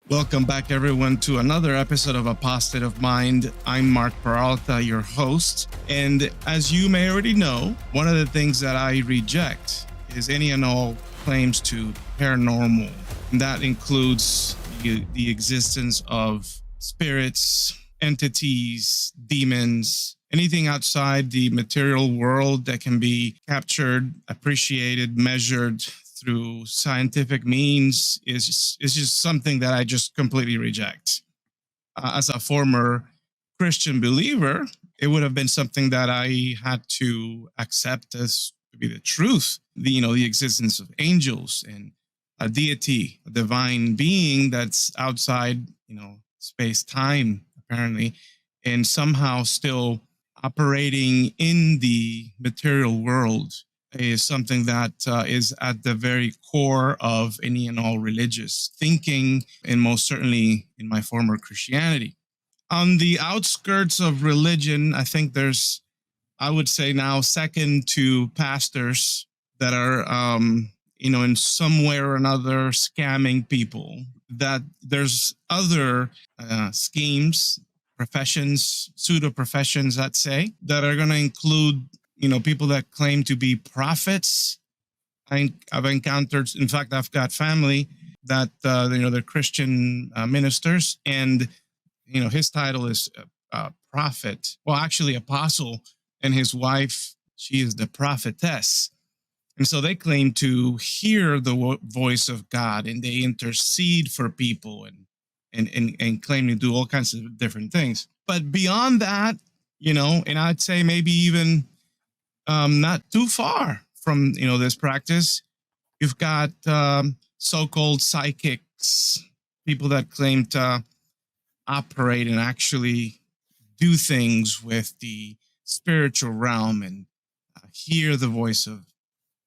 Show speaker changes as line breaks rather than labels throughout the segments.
Welcome back, everyone, to another episode of Apostate of Mind. I'm Mark Peralta, your host. And as you may already know, one of the things that I reject is any and all claims to paranormal. And that includes the existence of spirits, entities, demons, anything outside the material world that can be captured, appreciated, measured through scientific means is just something that I just completely reject. As a former Christian believer, it would have been something that I had to accept as to be the truth. The existence of angels and a deity, a divine being that's outside, space time apparently, and somehow still operating in the material world is something that is at the very core of any and all religious thinking, and most certainly in my former Christianity. On the outskirts of religion, I think I would say now, second to pastors that are, in some way or another scamming people, that there's other schemes, professions, pseudo professions, I'd say, that are going to include people that claim to be prophets. I've encountered, in fact, I've got family that, they're Christian ministers, and, his title is prophet. Well, actually, apostle, and his wife, she is the prophetess. And so they claim to hear the voice of God, and they intercede for people and claim to do all kinds of different things. But beyond that, and I'd say maybe even not too far from this practice, you've got so-called psychics, people that claim to operate and actually do things with the spiritual realm and hear the voice of,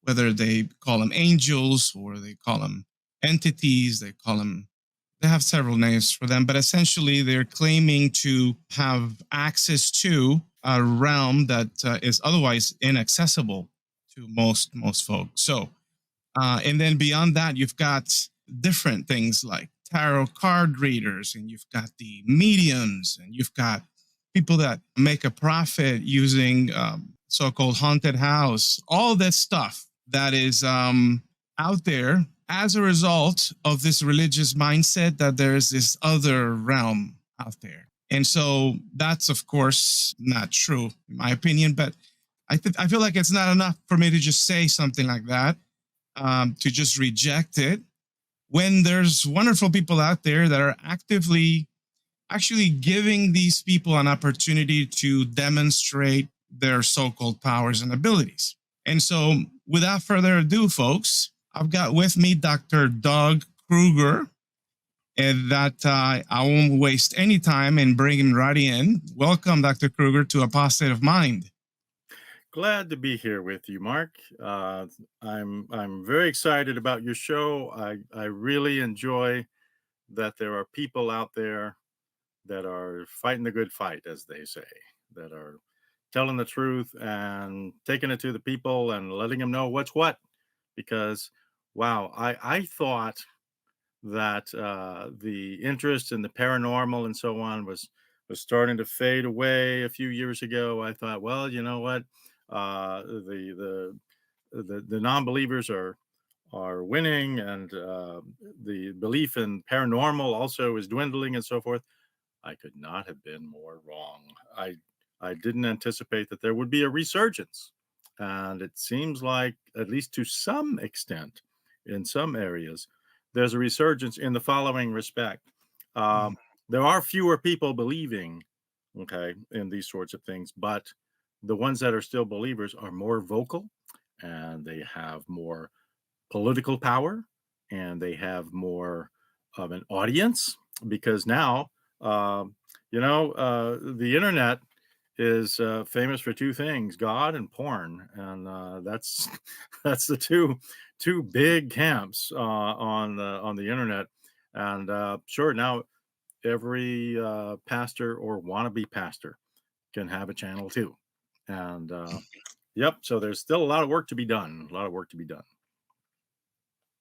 whether they call them angels or they call them entities, they have several names for them, but essentially they're claiming to have access to a realm that is otherwise inaccessible to most folks. So, and then beyond that, you've got different things like tarot card readers, and you've got the mediums, and you've got people that make a profit using so-called haunted house, all that stuff that is out there as a result of this religious mindset that there's this other realm out there. And so that's, of course, not true, in my opinion, but I feel like it's not enough for me to just say something like that, to just reject it, when there's wonderful people out there that are actively actually giving these people an opportunity to demonstrate their so-called powers and abilities. And so without further ado, folks, I've got with me Dr. Doug Krueger, and that I won't waste any time and bring him right in. Welcome, Dr. Krueger, to Apostate of Mind.
Glad to be here with you, Mark. I'm very excited about your show. I really enjoy that there are people out there that are fighting the good fight, as they say, that are telling the truth and taking it to the people and letting them know what's what. Because, wow, I thought that the interest in the paranormal and so on was starting to fade away a few years ago. I thought, well, you know what, the non-believers are winning, and the belief in paranormal also is dwindling and so forth. I could not have been more wrong. I didn't anticipate that there would be a resurgence, and it seems like, at least to some extent, in some areas, there's a resurgence in the following respect. There are fewer people believing, okay, in these sorts of things, but the ones that are still believers are more vocal, and they have more political power, and they have more of an audience, because now, the internet is famous for two things: God and porn, and that's that's the two big camps on the internet. And sure, now every pastor or wannabe pastor can have a channel too. And yep, so there's still a lot of work to be done. A lot of work to be done.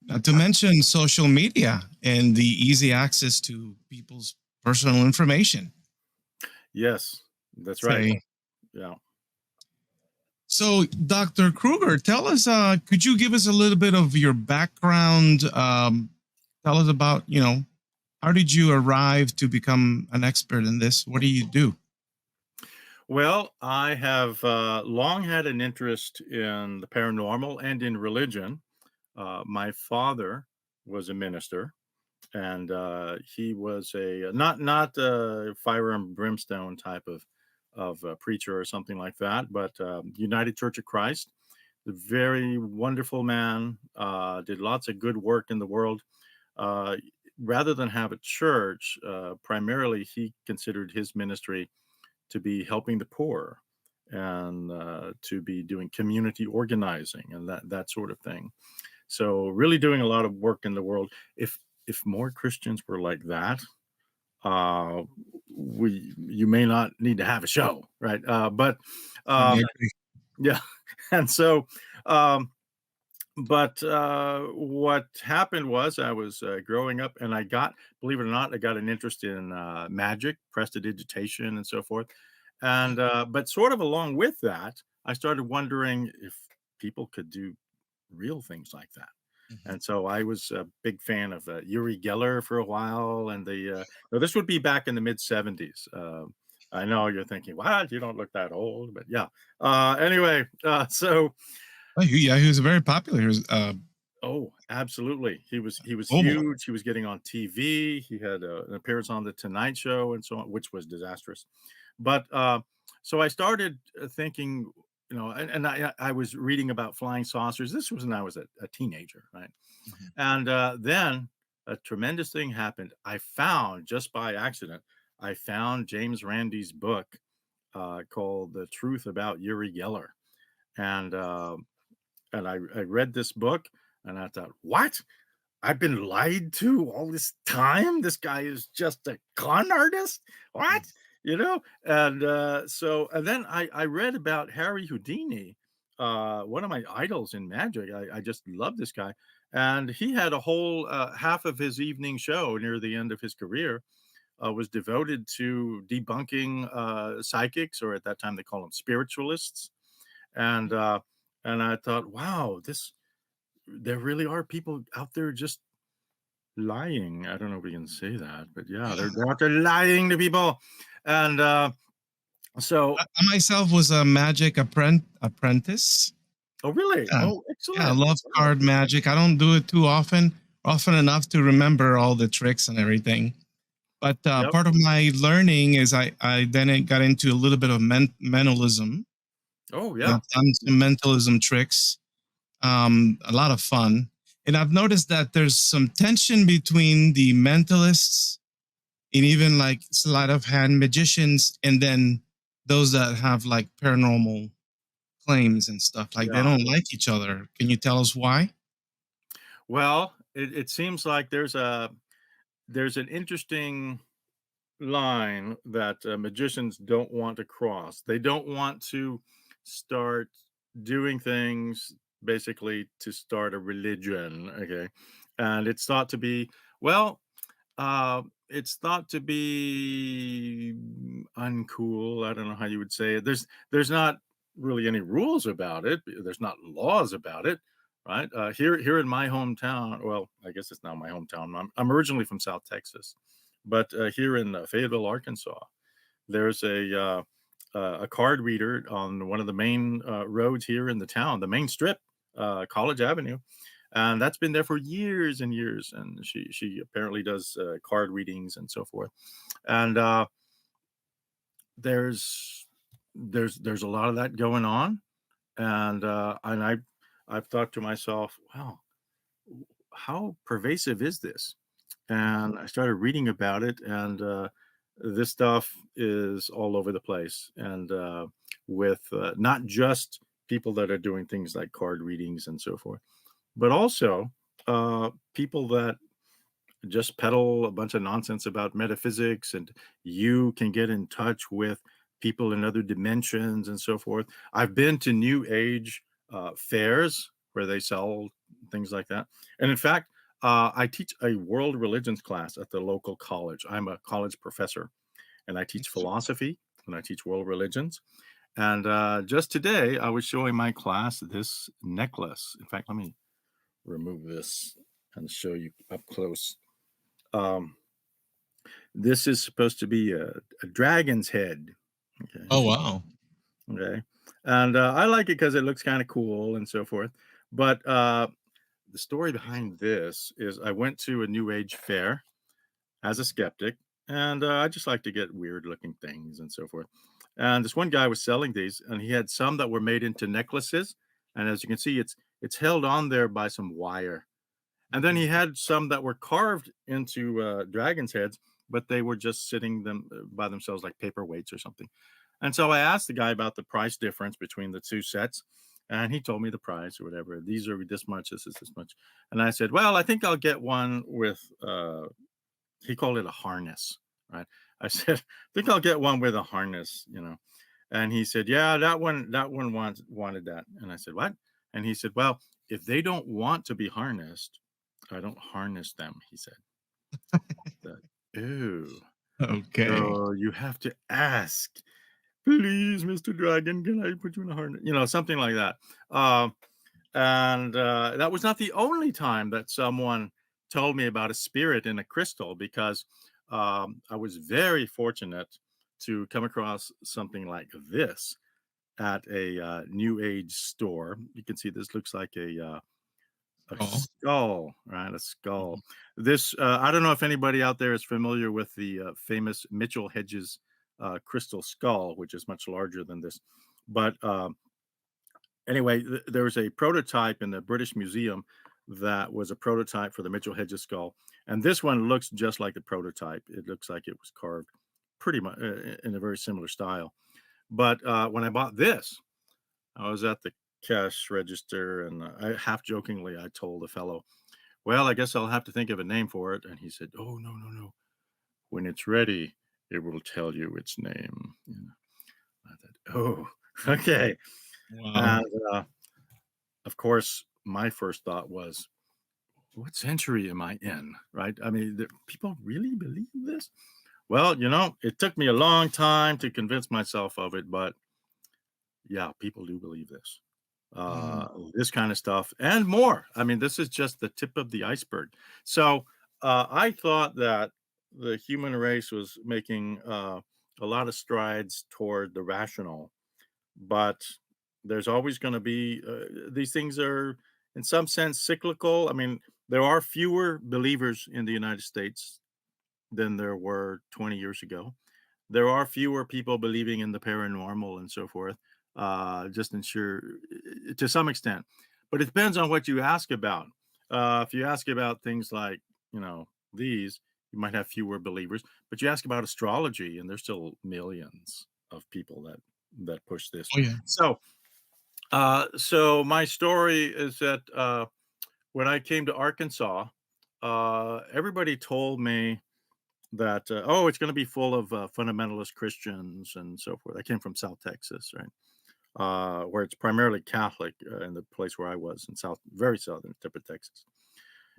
Not to mention social media and the easy access to people's personal information.
Yes, that's right.
Say,
Yeah.
so Dr. Krueger, tell us, could you give us a little bit of your background? Tell us about, how did you arrive to become an expert in this? What do you do?
Well, I have long had an interest in the paranormal and in religion. My father was a minister, and he was a not a fire and brimstone type of preacher or something like that, but United Church of Christ. A very wonderful man. Did lots of good work in the world. Uh, Rather than have a church, primarily he considered his ministry to be helping the poor and to be doing community organizing and that sort of thing. So really doing a lot of work in the world. If more Christians were like that, uh, we you may not need to have a show, right? But
I
um,
agree.
yeah, and so um, but what happened was I was growing up, and believe it or not, I got an interest in magic, prestidigitation, and so forth. And but sort of along with that, I started wondering if people could do real things like that.
Mhm.
And so I was a big fan of Uri Geller for a while, and no, this would be back in the mid '70s. I know you're thinking, "What? You don't look that old," but yeah. Anyway, so
Oh, yeah, he was very popular. He was
Oh, absolutely. He was
global.
huge. He was getting on TV. He had an appearance on the Tonight Show and so on, which was disastrous. But so I started thinking, and I was reading about flying saucers. This was when I was a teenager, right?
Mhm.
And then a tremendous thing happened. I found just by accident, I found James Randi's book called "The Truth About Uri Geller," and I read this book and I thought, what? I've been lied to all this time. This guy is just a con artist. What? And and then I read about Harry Houdini, one of my idols in magic. I just love this guy. And he had a whole half of his evening show near the end of his career was devoted to debunking psychics, or at that time they call them spiritualists. And and I thought, wow, this there really are people out there just lying. I don't know if we can say that, but yeah, they're out there lying to people. And so,
I myself was a magic apprentice.
oh, really?
Yeah.
Oh,
Yeah, I
excellent.
love
Oh,
card magic. I don't do it too often enough to remember all the tricks and everything. But
yep.
part of my learning is I then it got into a little bit of mentalism.
Oh,
And
yeah.
I've done
Yeah.
some mentalism tricks, a lot of fun. And I've noticed that there's some tension between the mentalists and even like sleight of hand magicians, and then those that have like paranormal claims and stuff. Like they
Yeah.
don't like each other. Can you tell us why?
Well, it seems like there's an interesting line that magicians don't want to cross. They don't want to start doing things basically to start a religion. Okay. And it's thought to be, well, it's thought to be uncool. I don't know how you would say it. There's not really any rules about it. There's not laws about it, right? Here in my hometown. Well, I guess it's now my hometown. I'm originally from South Texas, but here in Fayetteville, Arkansas, there's a card reader on one of the main roads here in the town, the main strip, College Avenue, and that's been there for years and years. And she apparently does card readings and so forth. And there's there's a lot of that going on. And I've thought to myself, wow, how pervasive is this? And I started reading about it, and this stuff is all over the place. And with not just people that are doing things like card readings and so forth, but also people that just peddle a bunch of nonsense about metaphysics, and you can get in touch with people in other dimensions and so forth. I've been to New Age fairs where they sell things like that. And in fact, I teach a world religions class at the local college. I'm a college professor, and I teach philosophy and I teach world religions. And just today, I was showing my class this necklace. In fact, let me remove this and show you up close. Um, this is supposed to be a dragon's head.
Oh,
Okay.
wow.
Okay. And I like it because it looks kind of cool and so forth. But the story behind this is I went to a New Age fair as a skeptic, and I just like to get weird looking things and so forth. And this one guy was selling these, and he had some that were made into necklaces. And as you can see, it's held on there by some wire. And then he had some that were carved into dragon's heads, but they were just sitting them by themselves like paperweights or something. And so I asked the guy about the price difference between the two sets, and he told me the price or whatever. These are this much, this is this much. And I said, well, I think I'll get one with he called it a harness, right? I said, I think I'll get one with a harness, you know. And he said, yeah, that one wanted that. And I said, what? And he said, well, if they don't want to be harnessed, I don't harness them, he said. That, ooh.
Okay.
So you have to ask, please, Mr. Dragon, can I put you in a harness? You know, something like that. And that was not the only time that someone told me about a spirit in a crystal, because I was very fortunate to come across something like this at a New Age store. You can see this looks like a
Oh.
skull, right? A skull.
Mhm.
This I don't know if anybody out there is familiar with the famous Mitchell Hedges crystal skull, which is much larger than this. But anyway, there was a prototype in the British Museum that was a prototype for the Mitchell Hedges skull, and this one looks just like the prototype. It looks like it was carved pretty much in a very similar style. But when I bought this, I was at the cash register, and I half jokingly I told the fellow, "Well, I guess I'll have to think of a name for it." And he said, "Oh, no, no, no. When it's ready, it will tell you its name." You know, I thought, "Oh, okay."
Wow.
And of course, my first thought was, "What century am I in?" Right? I mean, people really believe this? Well, it took me a long time to convince myself of it, but yeah, people do believe this.
Mm.
This kind of stuff and more. I mean, this is just the tip of the iceberg. So I thought that the human race was making a lot of strides toward the rational, but there's always going to be these things are in some sense cyclical. I mean, there are fewer believers in the United States than there were 20 years ago. There are fewer people believing in the paranormal and so forth, just ensure to some extent. But it depends on what you ask about. If you ask about things like, these, you might have fewer believers. But you ask about astrology, and there's still millions of people that push this.
Oh, yeah.
So my story is that when I came to Arkansas, everybody told me that oh, it's going to be full of fundamentalist Christians and so forth. I came from South Texas, right, where it's primarily Catholic in the place where I was in very southern tip of Texas.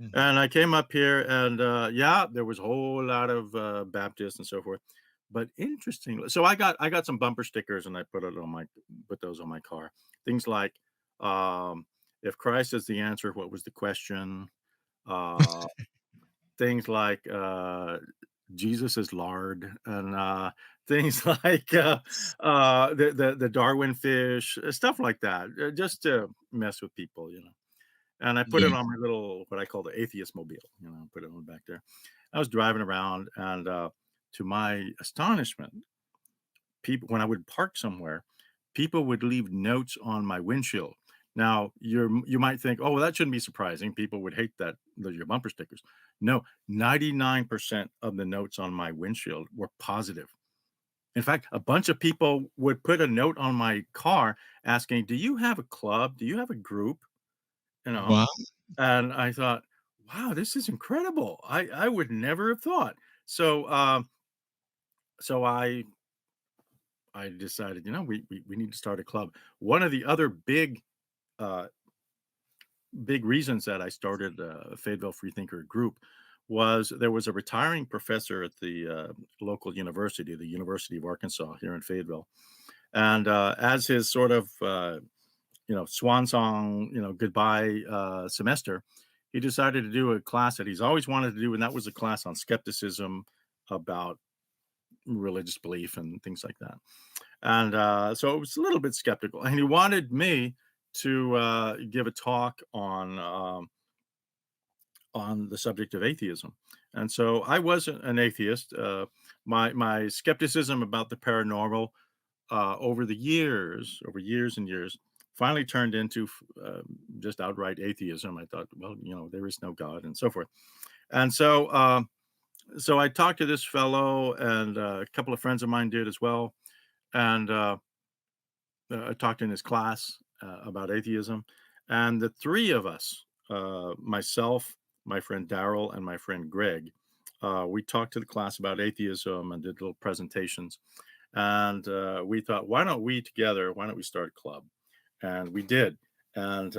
Mhm.
And I came up here, and yeah, there was a whole lot of Baptists and so forth. But interestingly, so I got some bumper stickers, and I put those on my car. Things like, um, if Christ is the answer, what was the question? Uh, things like Jesus is lard, and things like the Darwin fish, stuff like that, just to mess with people. And I put
Yeah.
it on my little what I call the atheist mobile, put it on back there. I was driving around, and to my astonishment, people when I would park somewhere, people would leave notes on my windshield. Now you might think, oh, well, that shouldn't be surprising. People would hate that those are your bumper stickers. No, 99% of the notes on my windshield were positive. In fact, a bunch of people would put a note on my car asking, "Do you have a club? Do you have a group?" You know,
Wow.
and I thought, "Wow, this is incredible. I would never have thought." So so I decided, we need to start a club. One of the other big uh, big reasons that I started a Fayetteville Freethinker group was there was a retiring professor at the local university, the University of Arkansas here in Fayetteville, and as his sort of swan song, goodbye semester, he decided to do a class that he's always wanted to do, and that was a class on skepticism about religious belief and things like that. And so it was a little bit skeptical, and he wanted me to give a talk on the subject of atheism. And so I wasn't an atheist. My skepticism about the paranormal over years and years, finally turned into just outright atheism. I thought, well, there is no God and so forth. And so I talked to this fellow, and a couple of friends of mine did as well. And I talked in his class about atheism. And the three of us, myself, my friend Daryl, and my friend Greg, we talked to the class about atheism and did little presentations. And we thought, why don't we start a club? And we did. And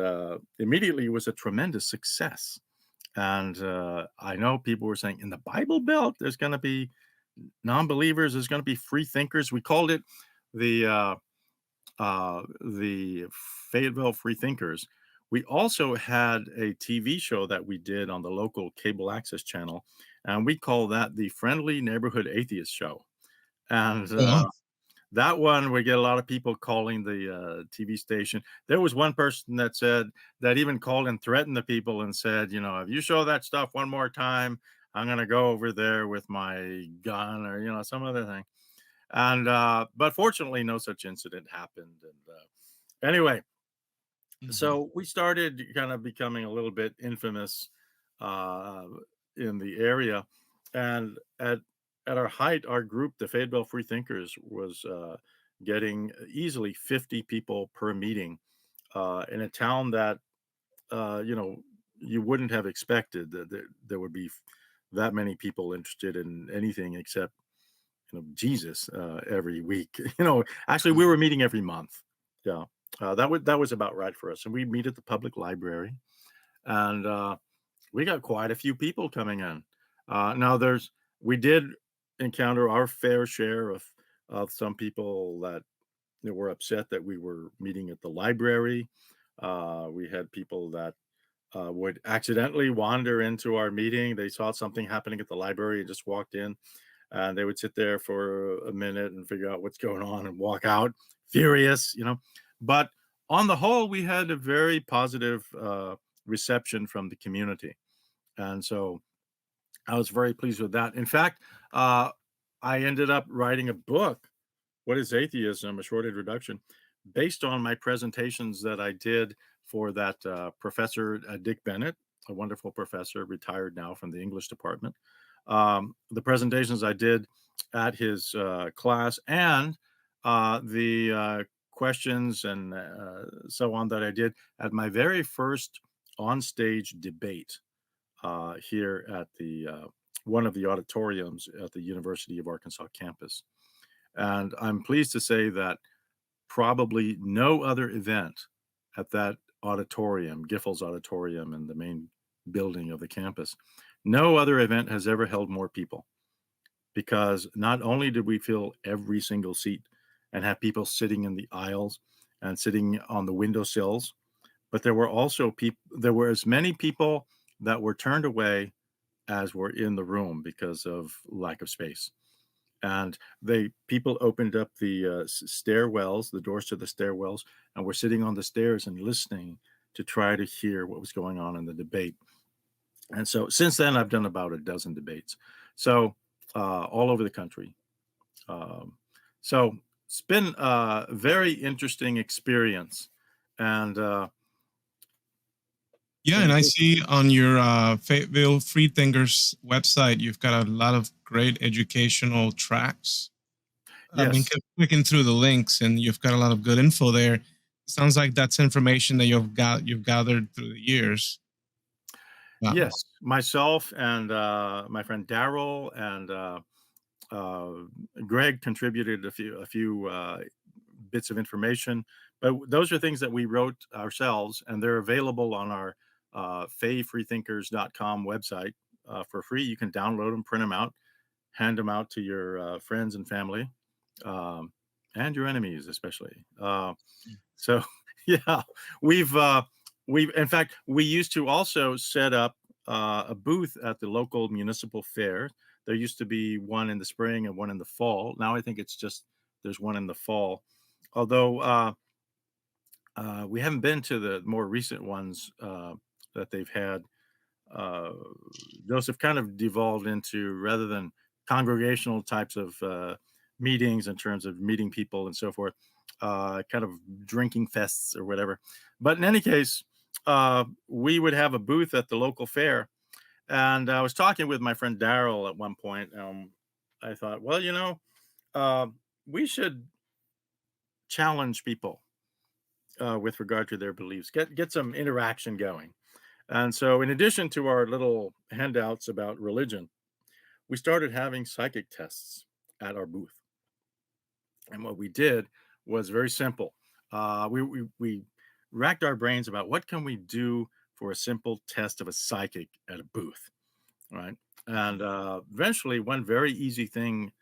immediately it was a tremendous success. And I know people were saying, in the Bible Belt, there's going to be non-believers, there's going to be free thinkers. We called it the Fayetteville Freethinkers. We also had a TV show that we did on the local cable access channel, and we call that the Friendly Neighborhood Atheist Show. And
Yeah.
that one, we get a lot of people calling the TV station. There was one person that even called and threatened the people and said, if you show that stuff one more time, I'm going to go over there with my gun or, some other thing. And but fortunately, no such incident happened. And anyway, so we started kind of becoming a little bit infamous uh, in the area. And at our height, our group, the Fayetteville Freethinkers, was getting easily 50 people per meeting in a town that you wouldn't have expected that there would be that many people interested in anything except Jesus every week. Actually, we were meeting every month. Yeah, that was about right for us. And we meet at the public library, and we got quite a few people coming in. Now, we did encounter our fair share of some people that were upset that we were meeting at the library. We had people that would accidentally wander into our meeting. They saw something happening at the library and just walked in, and they would sit there for a minute and figure out what's going on and walk out furious. But on the whole, we had a very positive reception from the community, and so I was very pleased with that. In fact, I ended up writing a book, What is Atheism? A Short Introduction, based on my presentations that I did for that Professor Dick Bennett, a wonderful professor, retired now from the English department. The presentations I did at his class, and the questions and so on that I did at my very first onstage debate here at the one of the auditoriums at the University of Arkansas campus. And I'm pleased to say that probably no other event at that auditorium, Giffords Auditorium in the main building of the campus, no other event has ever held more people, because not only did we fill every single seat and have people sitting in the aisles and sitting on the windowsills, but there were also there were as many people that were turned away as were in the room because of lack of space. And people opened up the stairwells, the doors to the stairwells, and were sitting on the stairs and listening to try to hear what was going on in the debate. And so since then, I've done about a dozen debates, so all over the country. So it's been a very interesting experience. And
Yeah, and I see on your Fayetteville Freethinkers website, you've got a lot of great educational tracks. I've been
yes,
clicking through the links, and you've got a lot of good info there. Sounds like that's information that you've gathered through the years.
yes, myself and my friend Daryl and Greg contributed a few bits of information. But those are things that we wrote ourselves, and they're available on our FayFreethinkers.com website for free. You can download them, print them out, hand them out to your friends and family, um, and your enemies, especially. So yeah, we've in fact, we used to also set up a booth at the local municipal fair. There used to be one in the spring and one in the fall. Now I think it's just there's one in the fall. Although we haven't been to the more recent ones that they've had. Uh, those have kind of devolved into, rather than congregational types of meetings in terms of meeting people and so forth, kind of drinking fests or whatever. But in any case, we would have a booth at the local fair. And I was talking with my friend Daryl at one point. I thought, well, uh, we should challenge people with regard to their beliefs, get some interaction going. And so, in addition to our little handouts about religion, we started having psychic tests at our booth. And what we did was very simple. We racked our brains about what can we do for a simple test of a psychic at a booth, right? And eventually, one very easy thing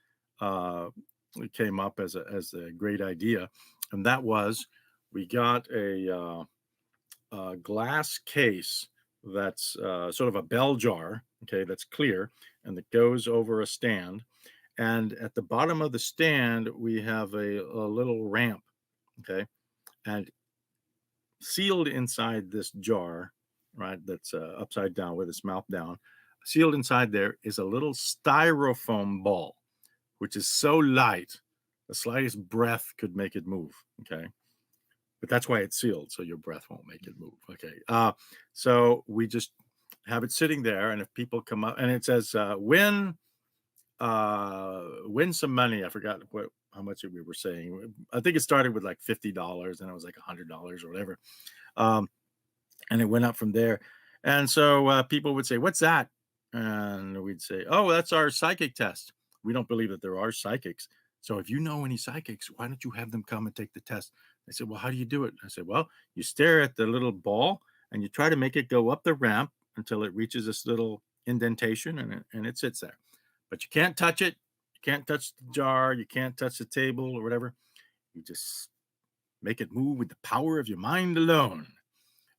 uh, came up as a great idea, and that was we got a glass case that's sort of a bell jar, okay, that's clear and that goes over a stand. And at the bottom of the stand, we have a little ramp, okay, and sealed inside this jar, right, that's upside down with its mouth down, sealed inside there is a little styrofoam ball, which is so light, the slightest breath could make it move, okay? But that's why it's sealed, so your breath won't make it move. Okay. So we just have it sitting there, and if people come up, and it says win some money. I forgot how much we were saying. I think it started with like $50, and it was like $100 or whatever, and it went up from there. And so people would say, "What's that?" And we'd say, "Oh, that's our psychic test. We don't believe that there are psychics. So if you know any psychics, why don't you have them come and take the test?" They said, "Well, how do you do it?" I said, "Well, you stare at the little ball and you try to make it go up the ramp until it reaches this little indentation, and it sits there. But you can't touch it. You can't touch the jar. You can't touch the table or whatever. You just make it move with the power of your mind alone."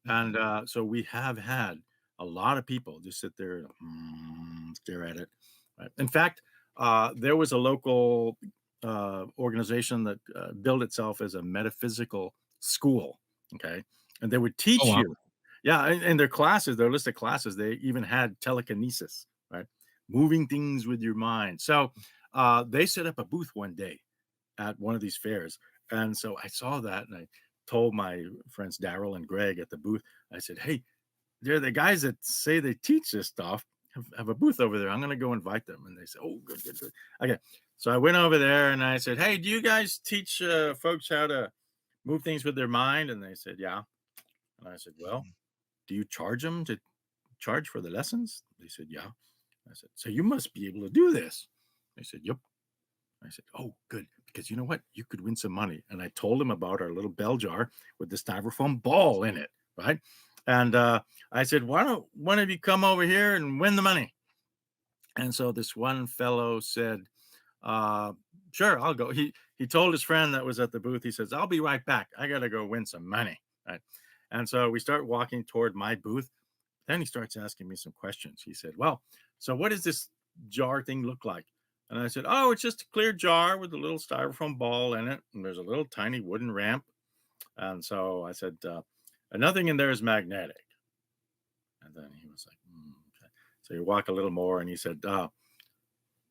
And so we have had a lot of people just sit there and stare at it. Right? In fact, there was a local organization that billed itself as a metaphysical school. Okay. And they would
Oh
teach
wow.
you. Yeah. In their classes, their list of classes, they even had telekinesis, right? Moving things with your mind. So they set up a booth one day at one of these fairs. And so I saw that and I told my friends Daryl and Greg at the booth, I said, "Hey, they're the guys that say they teach this stuff. Have a booth over there. I'm going to go invite them." And they said, "Oh, good, good, good." Okay. So I went over there and I said, "Hey, do you guys teach folks how to move things with their mind?" And they said, "Yeah." And I said, "Well, do you charge for the lessons?" They said, "Yeah." I said, "So you must be able to do this." They said, "Yep." I said, "Oh, good, because you know what? You could win some money." And I told him about our little bell jar with the styrofoam ball in it, right? And I said, "Why don't one of you come over here and win the money?" And so this one fellow said, uh, "Sure, I'll go." He told his friend that was at the booth, he says, "I'll be right back. I got to go win some money." Right. And so we start walking toward my booth. Then he starts asking me some questions. He said, "Well, so what does this jar thing look like?" And I said, "Oh, it's just a clear jar with a little styrofoam ball in it. And there's a little tiny wooden ramp." And so I said, "And nothing in there is magnetic." And then he was like, "Okay." So you walk a little more and he said,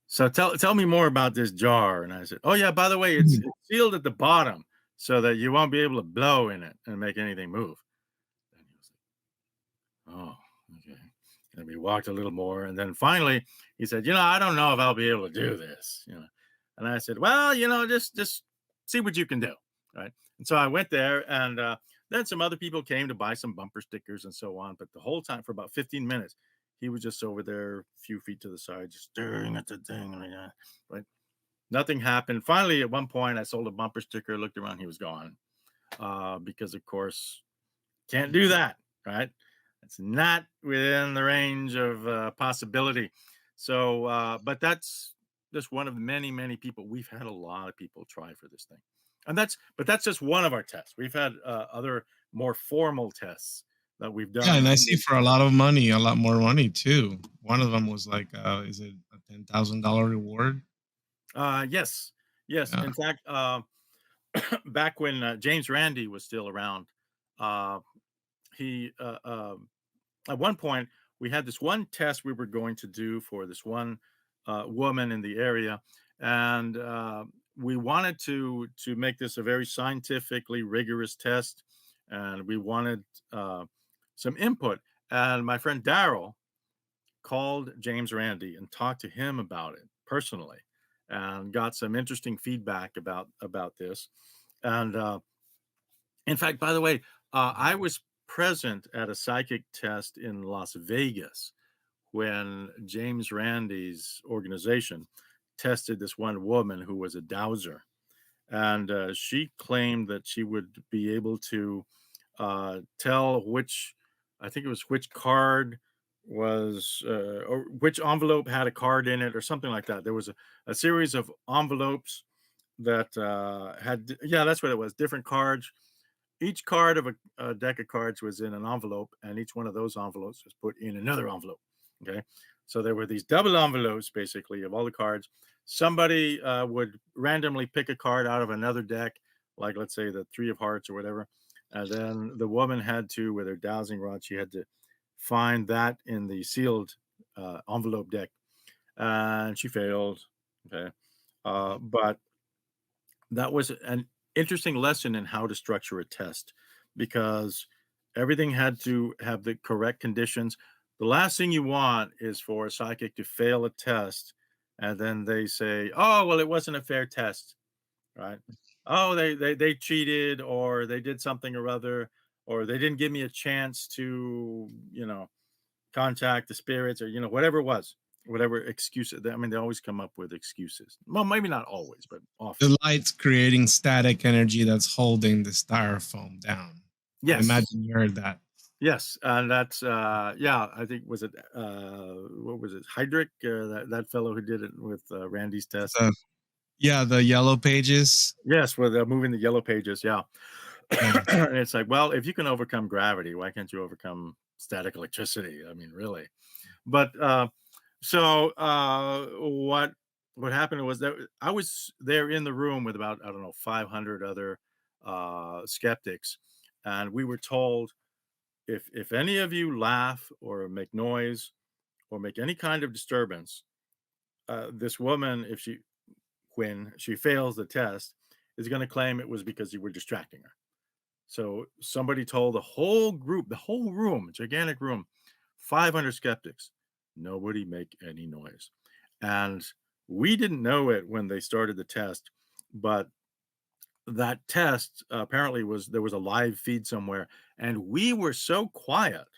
"So tell me more about this jar." And I said, "Oh, yeah, by the way, it's sealed at the bottom so that you won't be able to blow in it and make anything move." And he was like, "Oh, okay." And we walked a little more. And then finally he said, "I don't know if I'll be able to do this. And I said, "Well, just see what you can do." Right. And so I went there and then some other people came to buy some bumper stickers and so on. But the whole time for about 15 minutes, he was just over there a few feet to the side, just staring at the thing. Right. Nothing happened. Finally, at one point, I sold a bumper sticker, looked around, he was gone. Because, of course, can't do that, right? It's not within the range of possibility. So, but that's just one of the many, many people. We've had a lot of people try for this thing, and that's just one of our tests. We've had other more formal tests that we've
Yeah,
done.
and I see for a lot of money, a lot more money too. One of them was like, is it a $10,000 reward?
Yes, yes.
Yeah.
In fact, back when James Randi was still around, uh, he at one point we had this one test we were going to do for this one woman in the area, and we wanted to make this a very scientifically rigorous test, and we wanted some input. And my friend Daryl called James Randi and talked to him about it personally, and got some interesting feedback about this. And in fact, by the way, I was present at a psychic test in Las Vegas when James Randi's organization tested this one woman who was a dowser. And she claimed that she would be able to tell which, I think it was which card was, or which envelope had a card in it, or something like that. There was a series of envelopes that had, yeah, that's what it was, different cards. Each card of a deck of cards was in an envelope, and each one of those envelopes was put in another envelope. Okay. So there were these double envelopes basically of all the cards. Somebody would randomly pick a card out of another deck, like let's say the three of hearts or whatever. And then the woman had to, with her dowsing rod, she had to find that in the sealed envelope deck. And she failed. Okay. But that was an interesting lesson in how to structure a test, because everything had to have the correct conditions. The last thing you want is for a psychic to fail a test and then they say, "Oh, well, it wasn't a fair test," right? "Oh, they cheated, or they did something or other, or they didn't give me a chance to, contact the spirits, or whatever it was." Whatever excuse. I mean, they always come up with excuses. Well, maybe not always, but often.
The light's creating static energy that's holding the styrofoam down. I
Yes.
imagine you heard that.
Yes, and that's, yeah, I think was it, what was it, Heydrich, that fellow who did it with, Randy's test?
The, yeah, the yellow pages.
Yes, with, moving the yellow pages, yeah.
Yeah.
And it's like, well, if you can overcome gravity, why can't you overcome static electricity? I mean, really. But, so, what happened was that I was there in the room with about, I don't know, 500 other, skeptics, and we were told, if any of you laugh or make noise or make any kind of disturbance, this woman, if she when she fails the test, is going to claim it was because you were distracting her. So somebody told the whole group, the whole room, gigantic room, 500 skeptics, nobody make any noise. And we didn't know it when they started the test, but that test apparently was, there was a live feed somewhere, and we were so quiet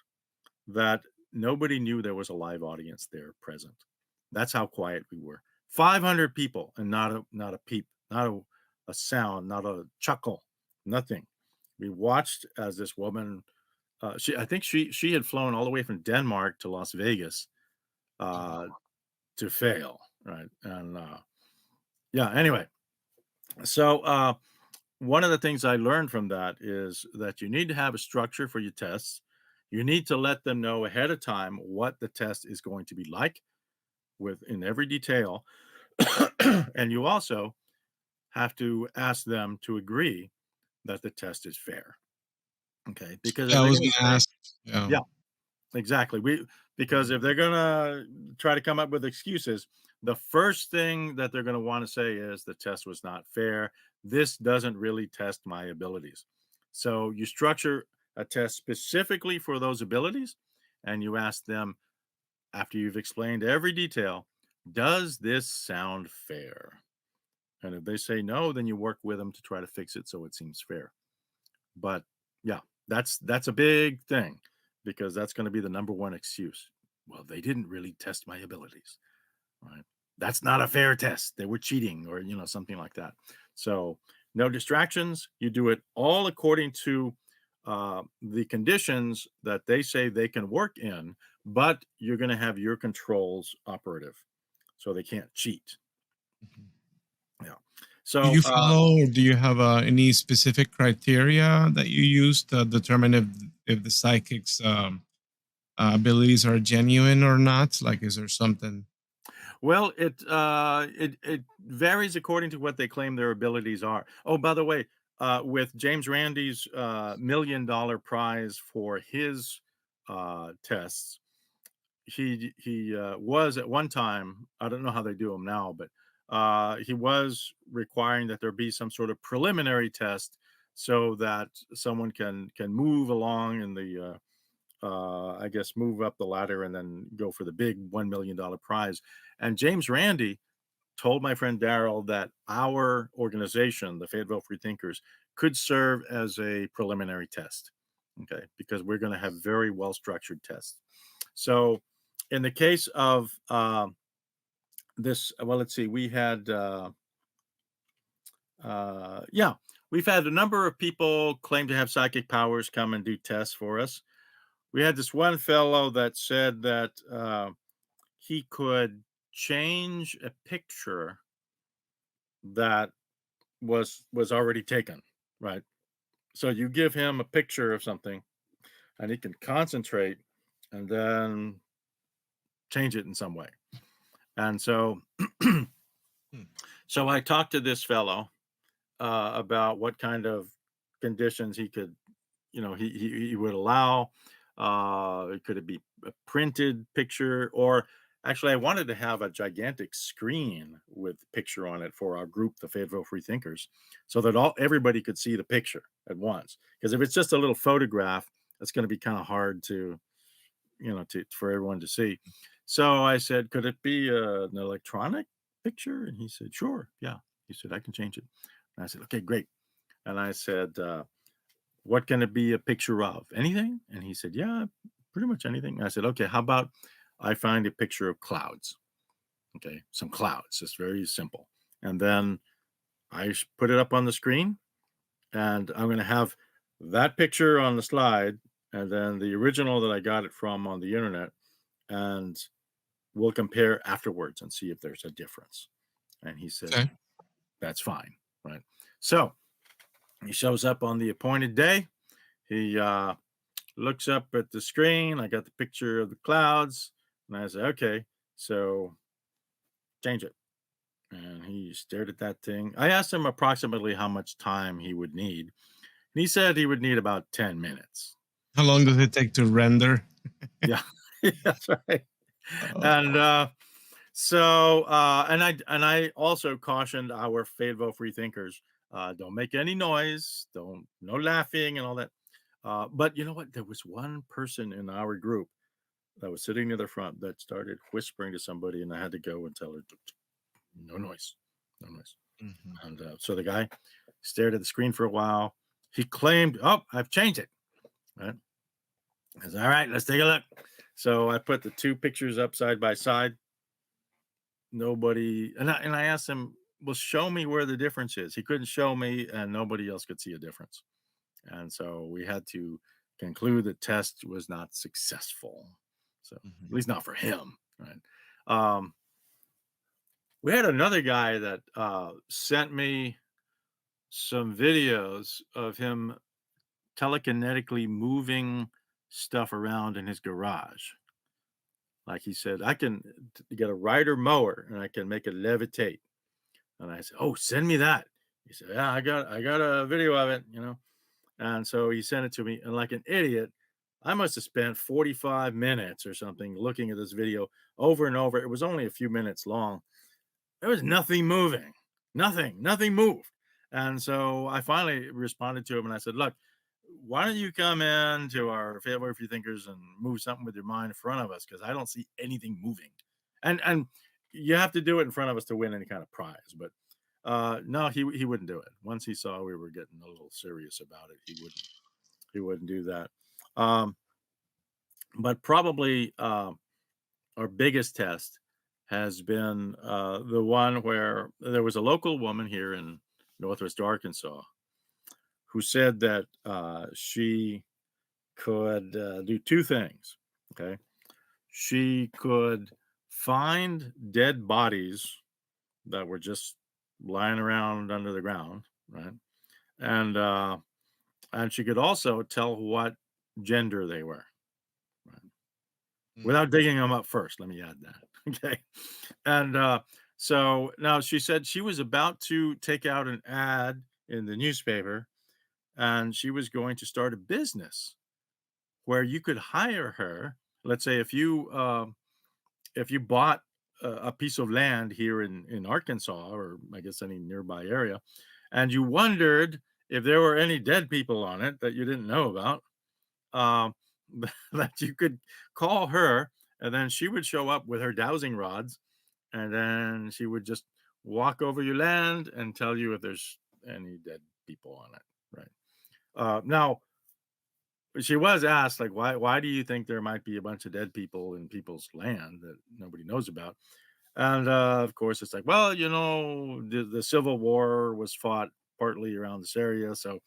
that nobody knew there was a live audience there present. That's how quiet we were. 500 people, and not a peep, not a sound, not a chuckle, nothing. We watched as this woman, she I think she had flown all the way from Denmark to Las Vegas uh, to fail, right? And yeah, anyway, so one of the things I learned from that is that you need to have a structure for your tests. You need to let them know ahead of time what the test is going to be like, with in every detail. And you also have to ask them to agree that the test is fair. Okay? Because if
Yeah, I
they're
was
going
going
to
to
say,
ask. Yeah.
yeah, exactly. Because if they're gonna try to come up with excuses, the first thing that they're gonna want to say is the test was not fair. This doesn't really test my abilities. So you structure a test specifically for those abilities, and you ask them, after you've explained every detail, does this sound fair? And if they say no, then you work with them to try to fix it so it seems fair. But yeah, that's a big thing, because that's going to be the number one excuse. Well, they didn't really test my abilities, right? that's not a fair test. They were cheating, or something like that. So no distractions. You do it all according to the conditions that they say they can work in, but you're going to have your controls operative, so they can't cheat.
Mhm.
Yeah.
Do
So
you follow, or do you have any specific criteria that you use to determine if the psychic's abilities are genuine or not? Like, is there something?
well, it varies according to what they claim their abilities are. Oh, by the way, with James Randi's $1 million prize for his tests, he was at one time. I don't know how they do them now, but he was requiring that there be some sort of preliminary test so that someone can move along in the I guess move up the ladder and then go for the big $1 million prize. And James Randi told my friend Daryl that our organization, the Fayetteville Freethinkers, could serve as a preliminary test. Okay, because we're going to have very well structured tests. So, in the case of this, well, let's see, we had, yeah, we've had a number of people claim to have psychic powers come and do tests for us. We had this one fellow that said that he could change a picture that was already taken, right? So you give him a picture of something, and he can concentrate and then change it in some way. And so,
Hmm.
so I talked to this fellow about what kind of conditions he could, he would allow. Could it be a printed picture, or actually, I wanted to have a gigantic screen with picture on it for our group, the Fayetteville Freethinkers, so that everybody could see the picture at once. Because if it's just a little photograph, it's going to be kind of hard to, for everyone to see. So I said, could it be an electronic picture? And he said, sure, yeah. He said, I can change it. And I said, okay, great. And I said, what can it be a picture of? Anything? And he said, yeah, pretty much anything. And I said, okay, how about I find a picture of clouds? Okay, some clouds. It's very simple. And then I put it up on the screen, and I'm going to have that picture on the slide, and then the original that I got it from on the internet, and we'll compare afterwards and see if there's a difference. And he said,
Okay.
that's fine. Right. So he shows up on the appointed day. He looks up at the screen. I got the picture of the clouds, and I said, okay, so change it. And he stared at that thing. I asked him approximately how much time he would need. And he said he would need about 10 minutes.
How long does it take to render?
Yeah, that's right.
Oh,
And and I also cautioned our Fayetteville Freethinkers, don't make any noise, don't no laughing and all that. But you know what? There was one person in our group that was sitting near the front that started whispering to somebody, and I had to go and tell her, no noise, no noise.
mhm.
And so the guy stared at the screen for a while. He claimed, oh, I've changed it. Right? I said, all right, let's take a look. So I put the two pictures up side by side. Nobody, and I asked him, well, show me where the difference is. He couldn't show me, and nobody else could see a difference. And so we had to conclude the test was not successful. So at
Mhm.
least not for him, right? Um, we had another guy that sent me some videos of him telekinetically moving stuff around in his garage. Like he said, I can get a rider mower and I can make it levitate. And I said, oh, send me that. He said, yeah, I got a video of it. And so he sent it to me. And like an idiot, I must have spent 45 minutes or something looking at this video over and over. It was only a few minutes long. There was nothing moving, nothing moved. And so I finally responded to him and I said, look, why don't you come in to our Fayetteville Free Thinkers and move something with your mind in front of us? Because I don't see anything moving. And you have to do it in front of us to win any kind of prize. But no, he wouldn't do it. Once he saw we were getting a little serious about it, he wouldn't do that. Um, but probably our biggest test has been the one where there was a local woman here in Northwest Arkansas who said that she could do two things. Okay. She could find dead bodies that were just lying around under the ground, right? And she could also tell what gender they were, right? Without
Mm.
digging them up first. Let me add that. Okay. And so now she said she was about to take out an ad in the newspaper, and she was going to start a business where you could hire her. Let's say if you bought a piece of land here in Arkansas, or I guess any nearby area, and you wondered if there were any dead people on it that you didn't know about, um, that you could call her, and then she would show up with her dowsing rods, and then she would just walk over your land and tell you if there's any dead people on it, right? Now, she was asked, like, why do you think there might be a bunch of dead people in people's land that nobody knows about? And of course, it's like, well, the Civil War was fought partly around this area, so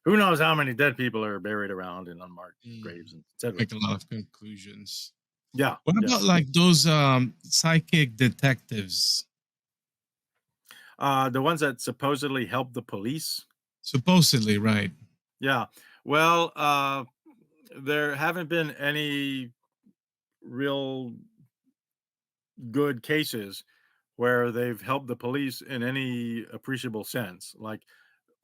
who knows how many dead people are buried around in unmarked
Mm.
graves and etc.
Make a lot of conclusions.
Yeah,
What
yeah.
about like those psychic detectives?
The ones that supposedly help the police.
Supposedly, right?
Yeah. Well, there haven't been any real good cases where they've helped the police in any appreciable sense. Like,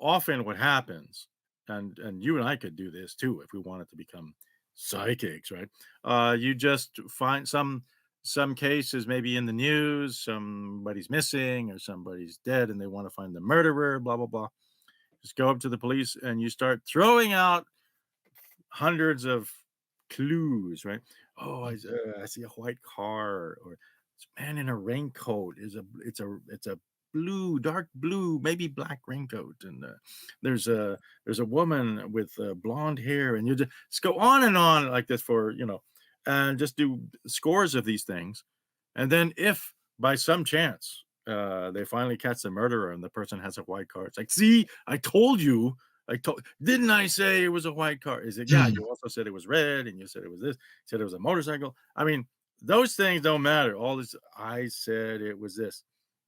often what happens, and you and I could do this too if we wanted to become psychics, right? You just find some cases maybe in the news, somebody's missing or somebody's dead, and they want to find the murderer, blah blah blah. Just go up to the police and you start throwing out hundreds of clues, right? Oh, I see a white car, or this man in a raincoat is a it's a blue, dark blue, maybe black raincoat, and there's a there's a woman with blonde hair, and you just go on and on like this for and just do scores of these things, and then if by some chance they finally catch the murderer and the person has a white car, it's like, see, I told you. Didn't I say it was a white car? Is it? Yeah,
Mm.
you also said it was red, and you said it was this. Said it was a motorcycle. I mean, those things don't matter. All this, I said it was this,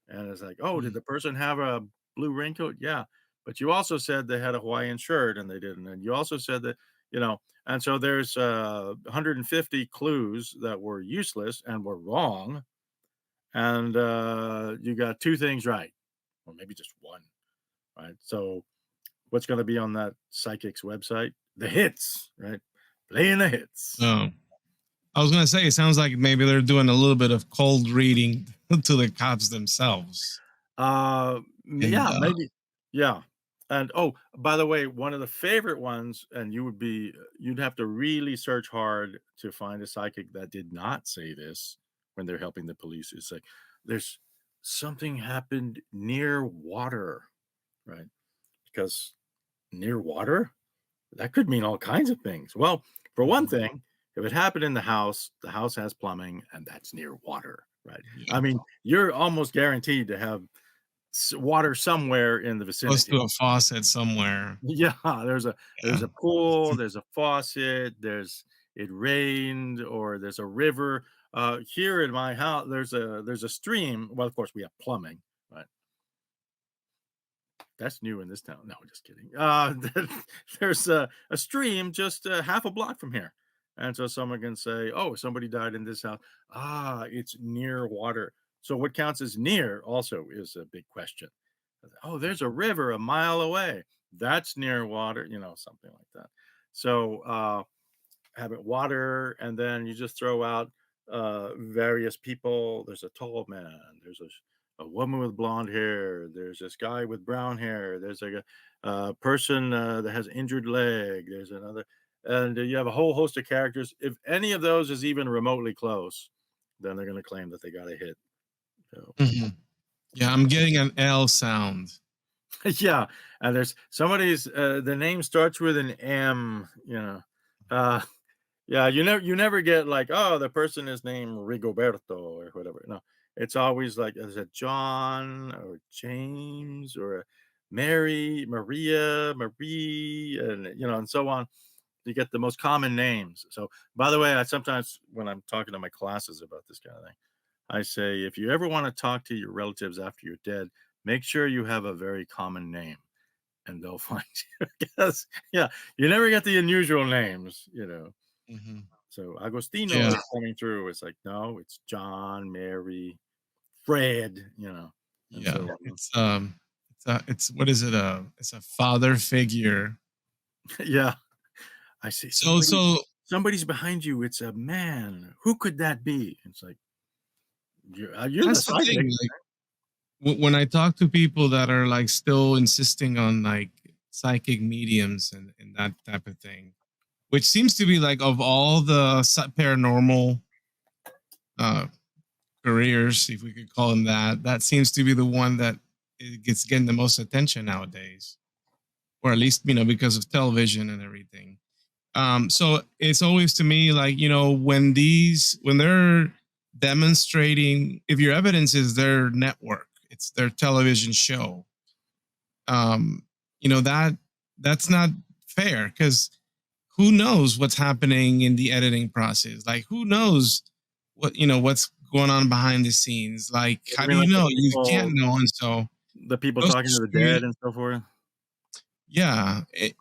and it's like, oh, did
Mm.
the person have a blue raincoat? Yeah, but you also said they had a Hawaiian shirt, and they didn't. And you also said that, and so there's 150 clues that were useless and were wrong, and you got two things right, or maybe just one, right? So what's going to be on that psychic's website? The hits, right? Playing the hits.
Oh, I was gonna say it sounds like maybe they're doing a little bit of cold reading to the cops themselves. And
Yeah, maybe. Yeah. And oh, by the way, one of the favorite ones, and you'd have to really search hard to find a psychic that did not say this when they're helping the police. It's like, there's something happened near water, right? Because near water, that could mean all kinds of things. Well, for one
Mhm.
thing, if it happened in the house has plumbing, and that's near water, right? I
Yeah,
mean, you're almost guaranteed to have water somewhere in the
close
vicinity.
to a faucet somewhere.
Yeah, there's
Yeah.
a pool, there's a faucet, it rained, or there's a river. Here in my house, there's a stream. Well, of course, we have plumbing, right? That's new in this town. No, just kidding. There's a stream just half a block from here. And so someone can say, oh, somebody died in this house. Ah, it's near water. So what counts as near also is a big question. Oh, there's a river a mile away. That's near water, something like that. So have it water, and then you just throw out various people. There's a tall man. There's a woman with blonde hair. There's this guy with brown hair. There's like a person that has injured leg. There's another, and you have a whole host of characters. If any of those is even remotely close, then they're going to claim that they got a hit. So,
Mhm. Yeah, I'm getting an L sound.
yeah, and there's somebody's. The name starts with an M. Uh, Yeah, you never get like, oh, the person is named Rigoberto or whatever. No, it's always like, is it John or James or Mary, Maria, Marie, and and so on. You get the most common names. So, by the way, I sometimes when I'm talking to my classes about this kind of thing, I say, if you ever want to talk to your relatives after you're dead, make sure you have a very common name, and they'll find you. Because yeah, you never get the unusual names.
Mhm.
So Agostino
Yeah.
is coming through. It's like, no, it's John, Mary, Fred, and
Yeah.
so on.
It's what is it? It's a father figure.
Yeah, I see
So
somebody.
so
Somebody's behind you. It's a man. Who could that be? It's like you're the
that's the thing.
psychic.
Like when I talk to people that are like still insisting on like psychic mediums and that type of thing, which seems to be like of all the paranormal uh, careers, if we could call them that, that seems to be the one that it gets getting the most attention nowadays, or at least because of television and everything. So it's always to me like when they're demonstrating, if your evidence is their network, it's their television show, um, that's not fair because who knows what's happening in the editing process? Like who knows what's going on behind the scenes? Like
What do
how
you
do
mean,
you
like
know? You can't know, and so
the people
goes to
talking to the
show you,
dead and so forth?
yeah, it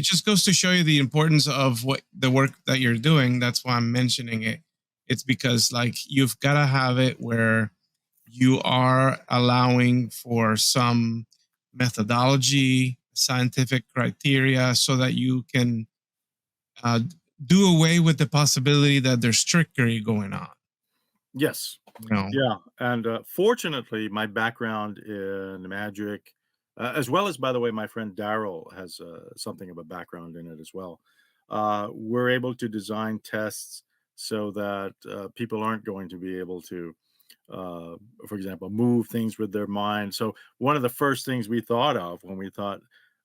just goes to show you the importance of what the work that you're doing. That's why I'm mentioning it. It's because like you've got to have it where you are allowing for some methodology, scientific criteria, so that you can uh, do away with the possibility that there's trickery going on.
Yes.
You know,
Yeah, and, fortunately, my background in magic, as well as, by the way, my friend Daryl has, something of a background in it as well. We're able to design tests so that, people aren't going to be able to, uh, for example, move things with their mind. So one of the first things we thought of when we thought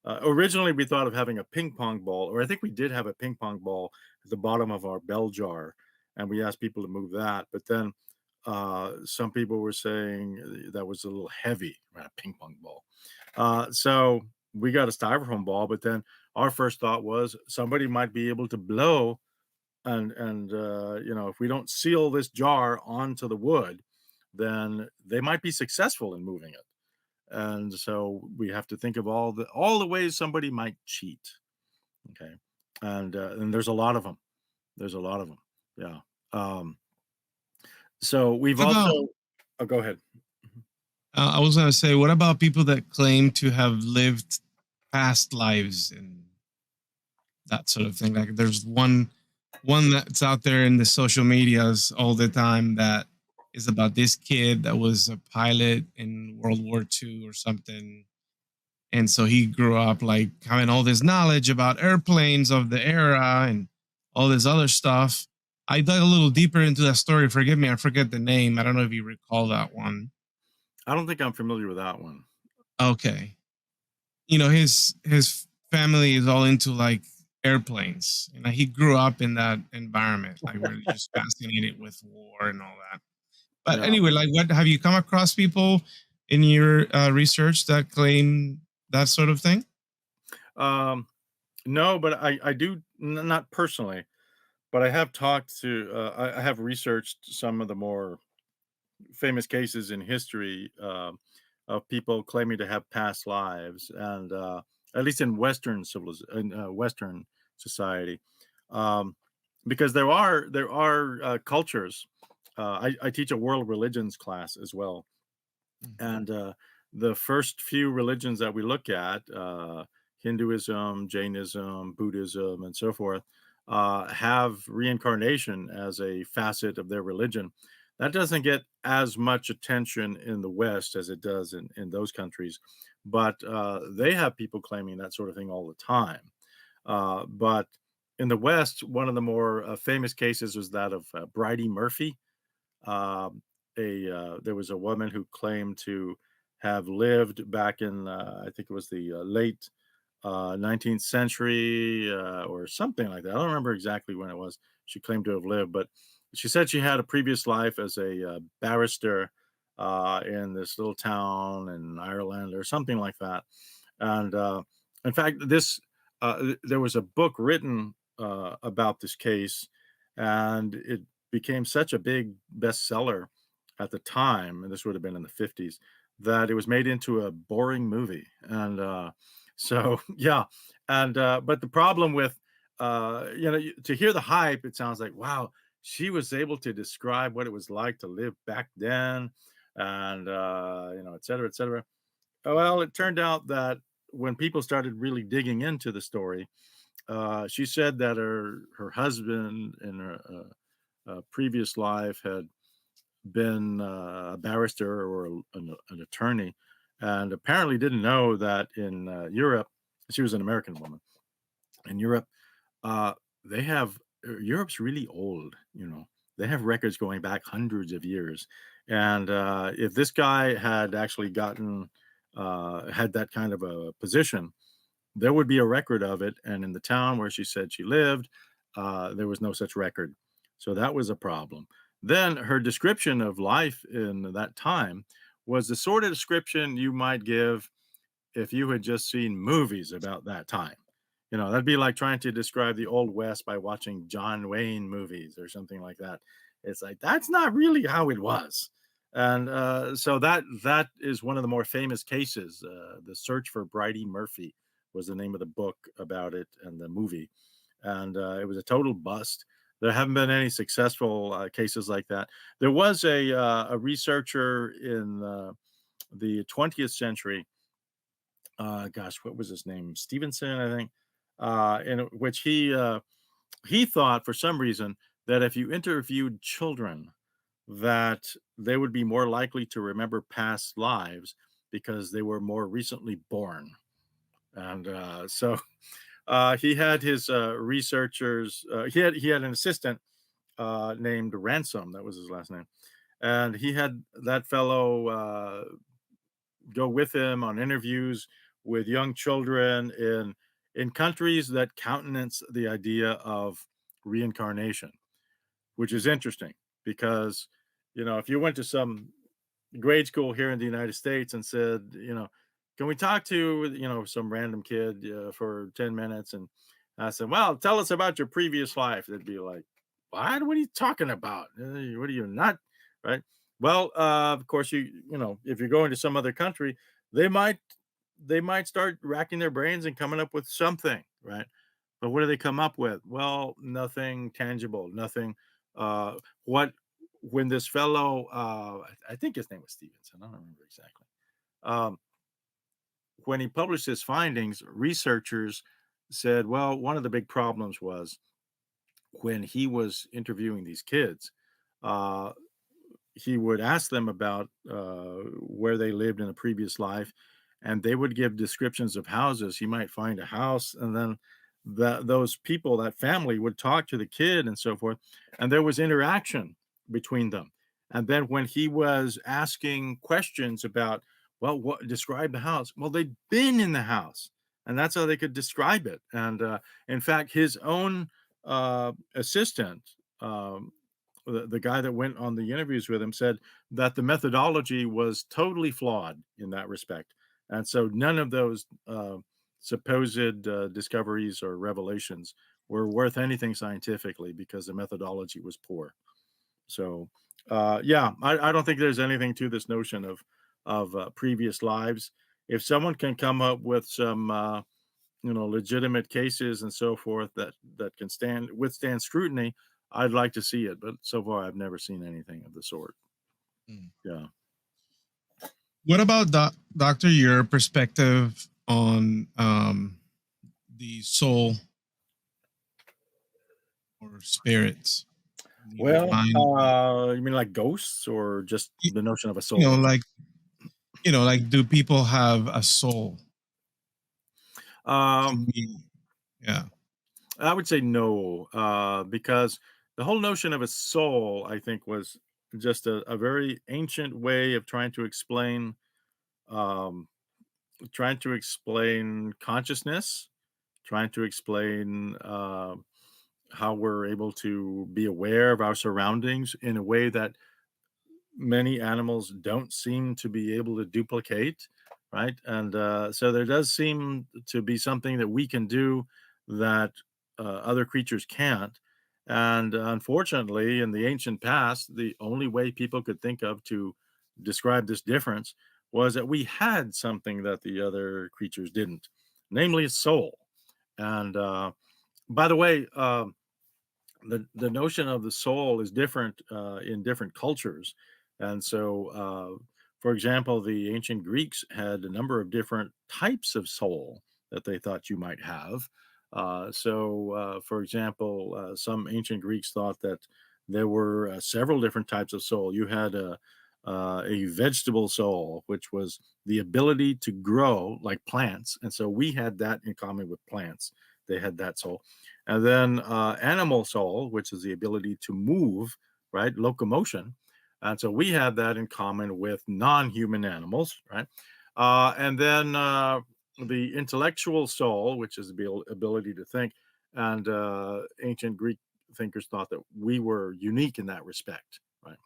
originally we thought of having a ping pong ball, or I think we did have a ping pong ball at the bottom of our bell jar, and we asked people to move that. But then some people were saying that was a little heavy, right? A ping pong ball. So we got a styrofoam ball, but then our first thought was somebody might be able to blow and if we don't seal this jar onto the wood, then they might be successful in moving it. And so we have to think of all the ways somebody might cheat. Okay, and there's a lot of them. There's a lot of them. Yeah. Um, so we've
what
also.
about?
Oh, go ahead.
I was gonna say, what about people that claim to have lived past lives and that sort of thing? Like, there's one that's out there in the social medias all the time that is about this kid that was a pilot in World War II or something. And so he grew up like having all this knowledge about airplanes of the era and all this other stuff. I dug a little deeper into that story. Forgive me, I forget the name. I don't know if you recall that one.
I don't think I'm familiar with that one.
Okay. His family is all into like airplanes. He grew up in that environment, like where he's just fascinated with war and all that. But
Yeah.
anyway, like, what have you come across people in your research that claim that sort of thing?
Um, no, but I do not personally, but I have talked to. I have researched some of the more famous cases in history of people claiming to have past lives, and at least in Western society, um, because there are cultures. I teach a world religions class as well,
Mhm.
and the first few religions that we look at, Hinduism, Jainism, Buddhism, and so forth, have reincarnation as a facet of their religion. That doesn't get as much attention in the West as it does in those countries, but they have people claiming that sort of thing all the time. But in the West, one of the more famous cases was that of Bridie Murphy. um, there was a woman who claimed to have lived back in I think it was the late 19th century or something like that. I don't remember exactly when it was she claimed to have lived, but She said she had a previous life as a barrister in this little town in Ireland or something like that. And in fact, there was a book written about this case, and it became such a big bestseller at the time, and this would have been in the 50s, that it was made into a boring movie. And so, yeah. And but the problem with to hear the hype, it sounds like, wow, she was able to describe what it was like to live back then, and et cetera, et cetera. Well, it turned out that when people started really digging into the story, she said that her husband in her previous life had been a barrister or an attorney, and apparently didn't know that in Europe, she was an American woman. In Europe, uh, they have Europe's really old. They have records going back hundreds of years, and if this guy had actually gotten had that kind of a position, there would be a record of it, and in the town where she said she lived, there was no such record. So that was a problem. Then her description of life in that time was the sort of description you might give if you had just seen movies about that time. That'd be like trying to describe the Old West by watching John Wayne movies or something like that. It's like that's not really how it was. And so that is one of the more famous cases. The Search for Bridie Murphy was the name of the book about it and the movie, and it was a total bust. There haven't been any successful cases like that. There was a researcher in the 20th century, gosh, what was his name? Stevenson, I think, in which he thought for some reason that if you interviewed children, that they would be more likely to remember past lives because they were more recently born. And so he had his researchers. He had an assistant named Ransom. That was his last name, and he had that fellow go with him on interviews with young children in countries that countenance the idea of reincarnation, which is interesting because if you went to some grade school here in the United States and said, can we talk to some random kid for 10 minutes, and I said, well, tell us about your previous life, they'd be like, what are you talking about? What are you not, right? Well, of course, if you're going to some other country, they might they might start racking their brains and coming up with something, right? But what do they come up with? Well, nothing tangible, nothing. What When this fellow, I think his name was Stevenson, I don't remember exactly. Um, when he published his findings, researchers said, well, one of the big problems was when he was interviewing these kids, uh, he would ask them about where they lived in a previous life, and they would give descriptions of houses. He might find a house, and then those people, that family, would talk to the kid and so forth, and there was interaction between them. And then when he was asking questions about, well, what describe the house? Well, they'd been in the house, and that's how they could describe it. And in fact, his own assistant. The guy that went on the interviews with him said that the methodology was totally flawed in that respect. And so none of those supposed discoveries or revelations were worth anything scientifically because the methodology was poor. So, yeah, I don't think there's anything to this notion of previous lives. If someone can come up with some legitimate cases and so forth that can withstand scrutiny, I'd like to see it, but so far I've never seen anything of the sort.
Mm.
Yeah.
What about Doctor? Your perspective on the soul or spirits, the
Well,
mind?
you mean like ghosts or just
y-
the notion of a
You know,
soul?
like do people have a soul? To
Um,
me, yeah.
I would say no, because the whole notion of a soul, I think, was just a very ancient way of um, trying to explain consciousness, trying to explain how we're able to be aware of our surroundings in a way that many animals don't seem to be able to duplicate, right? And so there does seem to be something that we can do that other creatures can't. And unfortunately, in the ancient past, the only way people could think of to describe this difference was that we had something that the other creatures didn't, namely a soul. And by the way, the notion of the soul is different in different cultures, and so, for example, the ancient Greeks had a number of different types of soul that they thought you might have. For example, some ancient Greeks thought that there were several different types of soul. You had a vegetable soul, which was the ability to grow like plants, and so we had that in common with plants. They had that soul. And then animal soul, which is the ability to move, right? Locomotion. And so we have that in common with non-human animals, right? And then the intellectual soul, which is the ability to think. And ancient Greek thinkers thought that we were unique in that respect, right?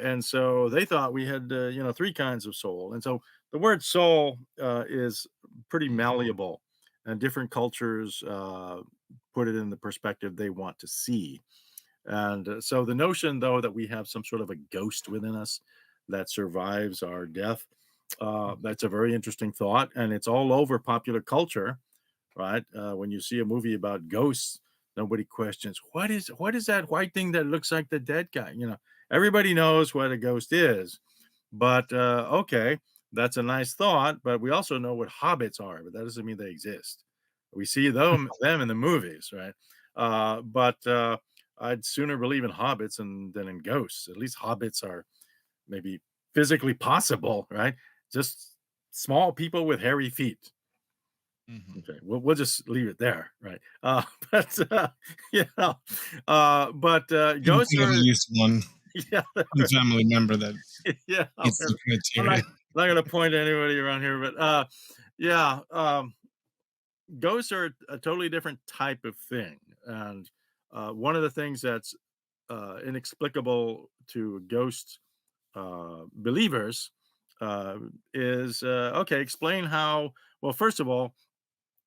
And so they thought we had, three kinds of soul. And so the word soul is pretty malleable, and different cultures put it in the perspective they want to see. And so the notion, though, that we have some sort of a ghost within us that survives our death, that's a very interesting thought. And it's all over popular culture, right? When you see a movie about ghosts, nobody questions what is that white thing that looks like the dead guy. Everybody knows what a ghost is, but okay, that's a nice thought. But we also know what hobbits are, but that doesn't mean they exist. We see them in the movies, right? But I'd sooner believe in hobbits than in ghosts. At least hobbits are maybe physically possible, right? Just small people with hairy feet.
Mhm.
Okay, we'll just leave it there, right? But yeah,
Can
ghosts
think of at
are
least
yeah,
one family member that
yeah.
meets the
I'm not
criteria.
not gonna point to anybody around here, but yeah, ghosts are a totally different type of thing, and one of the things that's inexplicable to ghost believers uh, is okay. Explain how. Well, first of all,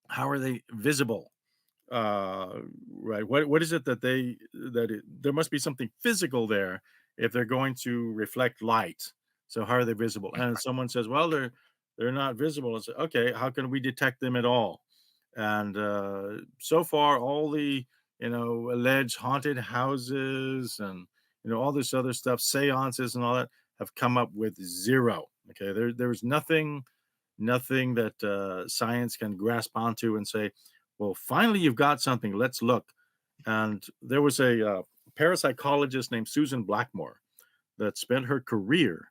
how are they visible? Right. What is it that there must be something physical there if they're going to reflect light. So how are they visible? And someone says, well, they're not visible. It's okay. How can we detect them at all? And so far, all the alleged haunted houses and all this other stuff, seances and all that, have come up with zero. Okay, there's nothing that science can grasp onto and say, well, finally you've got something, let's look. And there was a parapsychologist named Susan Blackmore that spent her career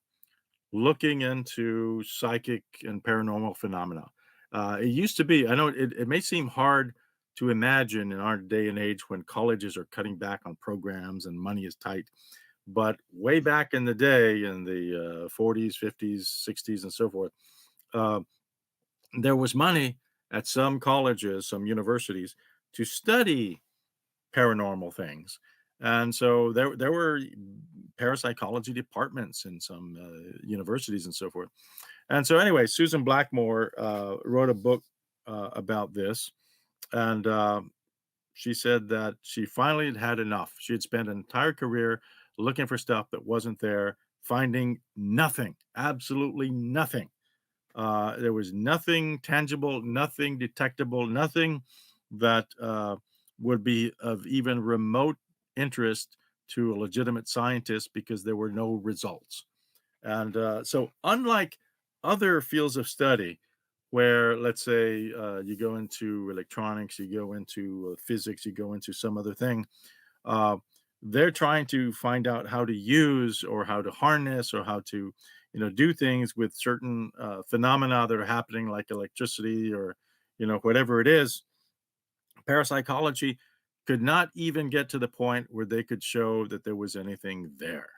looking into psychic and paranormal phenomena. It used to be, I know it may seem hard to imagine in our day and age when colleges are cutting back on programs and money is tight, but way back in the day, in the 40s, 50s, 60s, and so forth, uh, there was money at some colleges, some universities, to study paranormal things. And so there were parapsychology departments in some universities and so forth. And so anyway, Susan Blackmore wrote a book about this, and she said that she finally had had enough. She had spent an entire career looking for stuff that wasn't there, finding nothing, absolutely nothing. There was nothing tangible, nothing detectable, nothing that would be of even remote interest to a legitimate scientist because there were no results. And so, unlike other fields of study, where let's say you go into electronics, you go into physics, you go into some other thing, uh, they're trying to find out how to use or how to harness or how to do things with certain phenomena that are happening like electricity or whatever it is. Parapsychology could not even get to the point where they could show that there was anything there,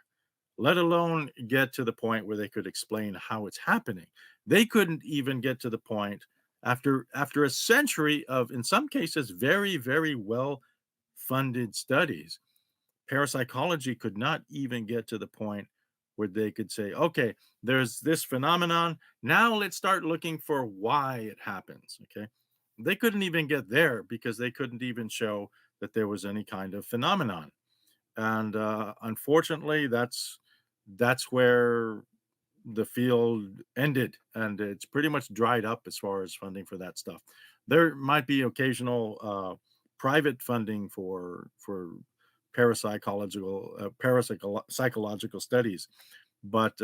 let alone get to the point where they could explain how it's happening. They couldn't even get to the point after a century of, in some cases, very, very well funded studies. Parapsychology could not even get to the point where they could say, okay, there's this phenomenon. Now let's start looking for why it happens. Okay. They couldn't even get there because they couldn't even show that there was any kind of phenomenon. And unfortunately, that's where the field ended, and it's pretty much dried up as far as funding for that stuff. There might be occasional private funding for parapsychological studies, but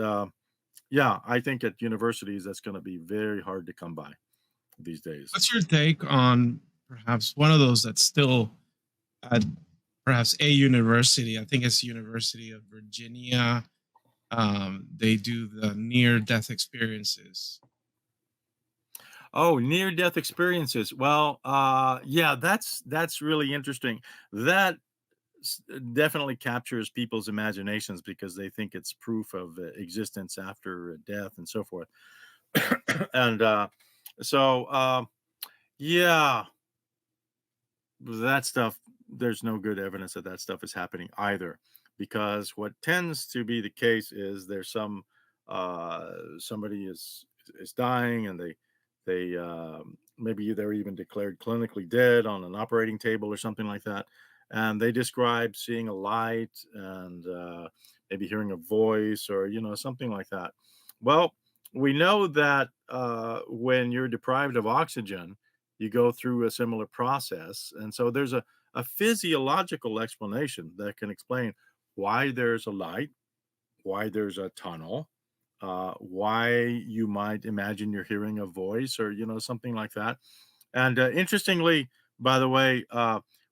yeah, I think at universities that's going to be very hard to come by these days.
What's your take on perhaps one of those that's still at perhaps a university? I think it's University of Virginia. They do the near death experiences.
Oh, near death experiences. Well, yeah, that's really interesting. That definitely captures people's imaginations because they think it's proof of existence after death and so forth. And so, yeah, that stuff, there's no good evidence that that stuff is happening either, because what tends to be the case is there's somebody is dying, and they maybe they're even declared clinically dead on an operating table or something like that, and they describe seeing a light and maybe hearing a voice, or something like that. Well, we know that when you're deprived of oxygen, you go through a similar process. And so there's a physiological explanation that can explain why there's a light, why there's a tunnel, why you might imagine you're hearing a voice, or, something like that. And interestingly, by the way,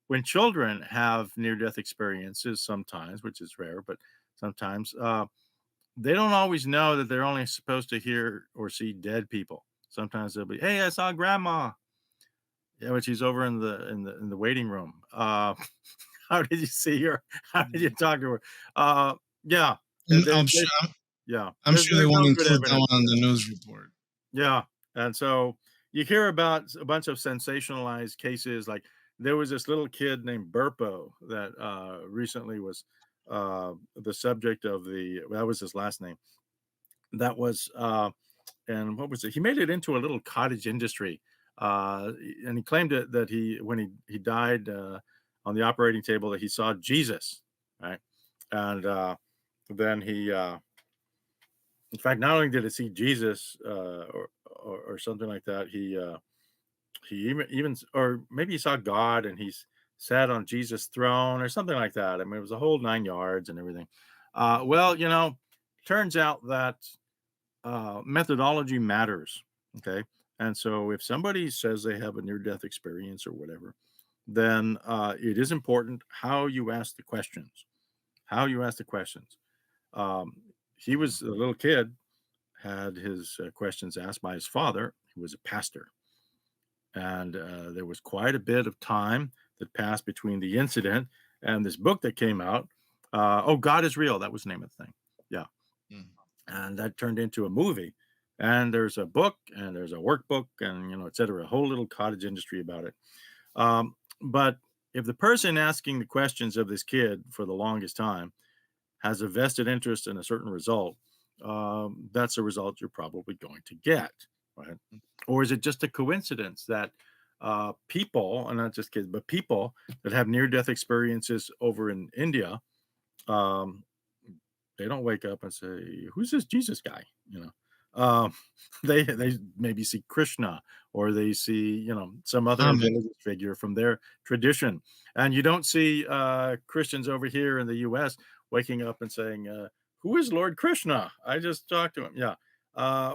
when children have near death experiences, sometimes, which is rare, but sometimes, they don't always know that they're only supposed to hear or see dead people. Sometimes they'll be, hey, I saw grandma. Yeah, but she's over in the waiting room. How did you see her? How did you talk to her? Yeah,
And
they yeah,
I'm sure they
there's
won't
no good
include that
evidence
one
for
on the
that.
news report.
Yeah, and so you hear about a bunch of sensationalized cases, like there was this little kid named Burpo that recently was the subject of that was his last name. That was and what was it? He made it into a little cottage industry, and he claimed that when he died on the operating table, that he saw Jesus, right? And then in fact, not only did he see Jesus or something like that, he even or maybe he saw God, and he's sat on Jesus' throne or something like that. I mean, it was a whole 9 yards and everything. Well, turns out that methodology matters. Okay. And so if somebody says they have a near death experience or whatever, then it is important how you ask the questions. How you ask the questions. Um, he was a little kid, had his questions asked by his father, who was a pastor. And there was quite a bit of time that passed between the incident and this book that came out. Oh, God is Real. That was the name of the thing. Yeah.
Mm.
And that turned into a movie. And there's a book, and there's a workbook, and et cetera, a whole little cottage industry about it. But if the person asking the questions of this kid for the longest time has a vested interest in a certain result, that's a result you're probably going to get, right? Or is it just a coincidence that people, and not just kids, but people that have near-death experiences over in India, um, they don't wake up and say, "Who's this Jesus guy?" Um, they maybe see Krishna, or they see some other
Muhammad.
religious figure from their tradition, and you don't see Christians over here in the U.S. waking up and saying, "Who is Lord Krishna? I just talked to him." Yeah,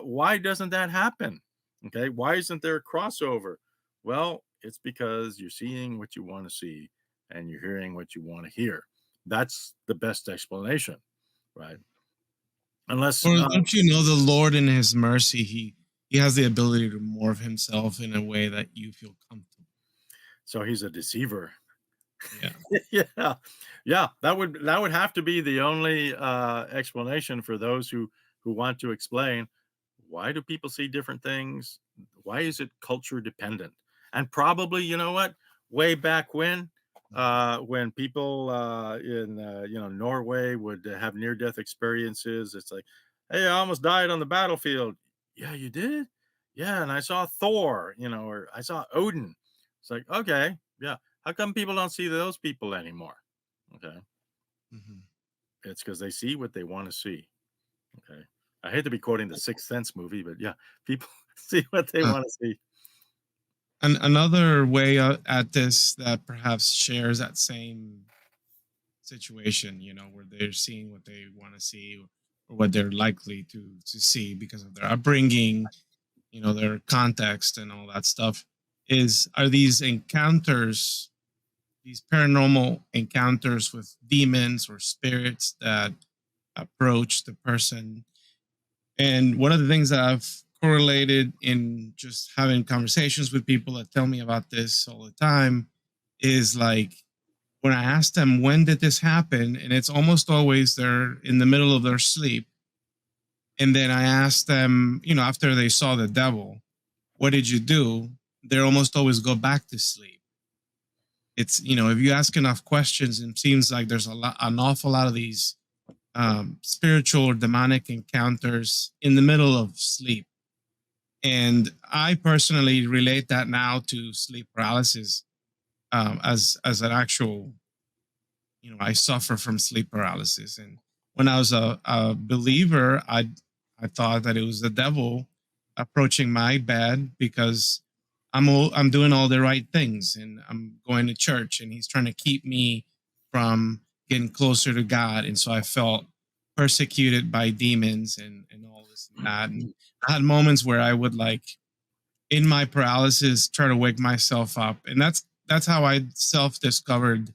why doesn't that happen? Okay, why isn't there a crossover? Well, it's because you're seeing what you want to see, and you're hearing what you want to hear. That's the best explanation, right? Unless,
Well, don't you know the Lord in His mercy, He has the ability to morph Himself in a way that you feel comfortable.
so he's a deceiver.
Yeah.
Yeah, yeah, that would have to be the only explanation for those who want to explain why do people see different things? Why is it culture dependent? And probably, you know what? Way back when, When people in Norway would have near death experiences. It's like, hey, I almost died on the battlefield. Yeah, you did. Yeah, and I saw Thor, or I saw Odin. It's like, okay, yeah. How come people don't see those people anymore? Okay,
Mhm.
it's because they see what they want to see. Okay, I hate to be quoting the Sixth Sense movie, but yeah, people see what they
Uh,
want to see.
and another way at this that perhaps shares that same situation, where they're seeing what they want to see, or what they're likely to see because of their upbringing, their context and all that stuff, are these encounters, these paranormal encounters with demons or spirits that approach the person. And one of the things that I've correlated in just having conversations with people that tell me about this all the time is like, when I ask them, when did this happen? And it's almost always they're in the middle of their sleep. And then I ask them, after they saw the devil, what did you do? They almost always go back to sleep. It's, if you ask enough questions, it seems like there's an awful lot of these spiritual or demonic encounters in the middle of sleep. And I personally relate that now to sleep paralysis, as an actual, I suffer from sleep paralysis. And when I was a believer, I thought that it was the devil approaching my bed because I'm doing all the right things and I'm going to church, and he's trying to keep me from getting closer to God. And so I felt persecuted by demons and all this and that. And I had moments where I would, like, in my paralysis, try to wake myself up. And that's how I self-discovered,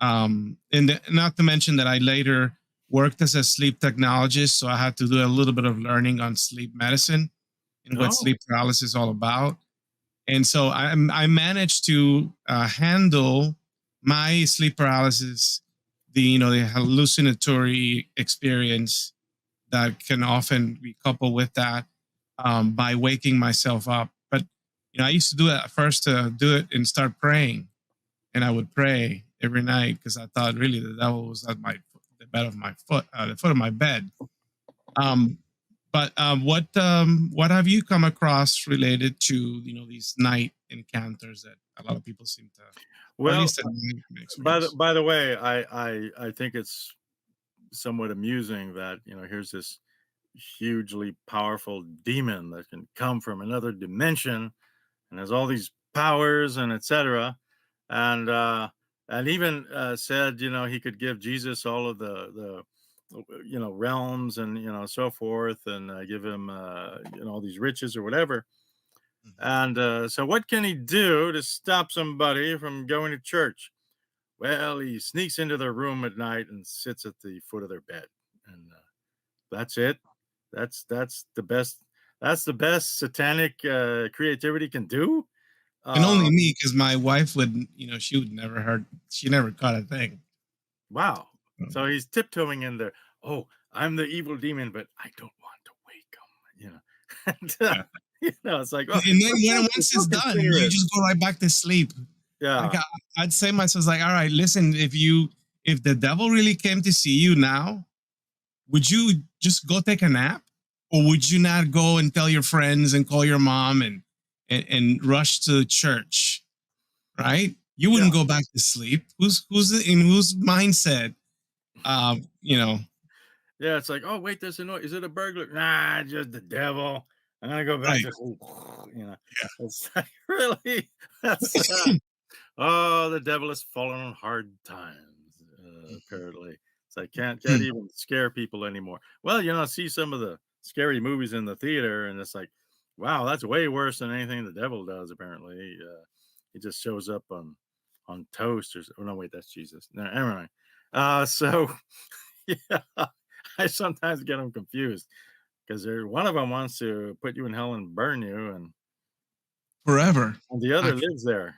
not to mention that I later worked as a sleep technologist, so I had to do a little bit of learning on sleep medicine and what
Oh,
sleep paralysis is all about. And so I managed to handle my sleep paralysis, the hallucinatory experience that can often be coupled with that, by waking myself up. But I used to do it at first to do it and start praying, and I would pray every night because I thought really the devil was at the bed of my foot, the foot of my bed. Um, but what have you come across related to these night encounters that a lot of people seem to, or at
well,
least that I
by the
experience?
by the way, I think it's somewhat amusing that here's this hugely powerful demon that can come from another dimension and has all these powers and etc. And even said he could give Jesus all of the realms and so forth, and give him all these riches or whatever.
Mhm.
And so what can he do to stop somebody from going to church? Well, he sneaks into their room at night and sits at the foot of their bed, and that's it. That's the best. That's the best satanic creativity can do.
And only
Um,
me, because my wife would, she would never heard, she never caught a thing.
wow.
Um,
So he's tiptoeing in there. Oh, I'm the evil demon, but I don't want to wake him. And
yeah.
it's like, oh,
And then
we're
once
so
it's done, you
considerate.
just go right back to sleep. Like,
Yeah.
I'd say myself, like, all right, listen, if the devil really came to see you now, would you just go take a nap, or would you not go and tell your friends and call your mom and rush to church? Right? You
Yeah.
wouldn't go back to sleep. Who's in whose mindset? You know,
Yeah. It's like, oh, wait, there's a noise. Is it a burglar? Nah, just the devil. I'm gonna go back
right?
to sleep. You know,
Yeah.
it's like, really, that's oh, the devil has fallen on hard times, apparently. So I can't even scare people anymore. Well, I see some of the scary movies in the theater, and it's like, wow, that's way worse than anything the devil does, apparently. He just shows up on toast oh no, wait, that's Jesus. No, never mind. So yeah, I sometimes get them confused because one of them wants to put you in hell and burn you,
Forever.
and the other
Actually,
lives there.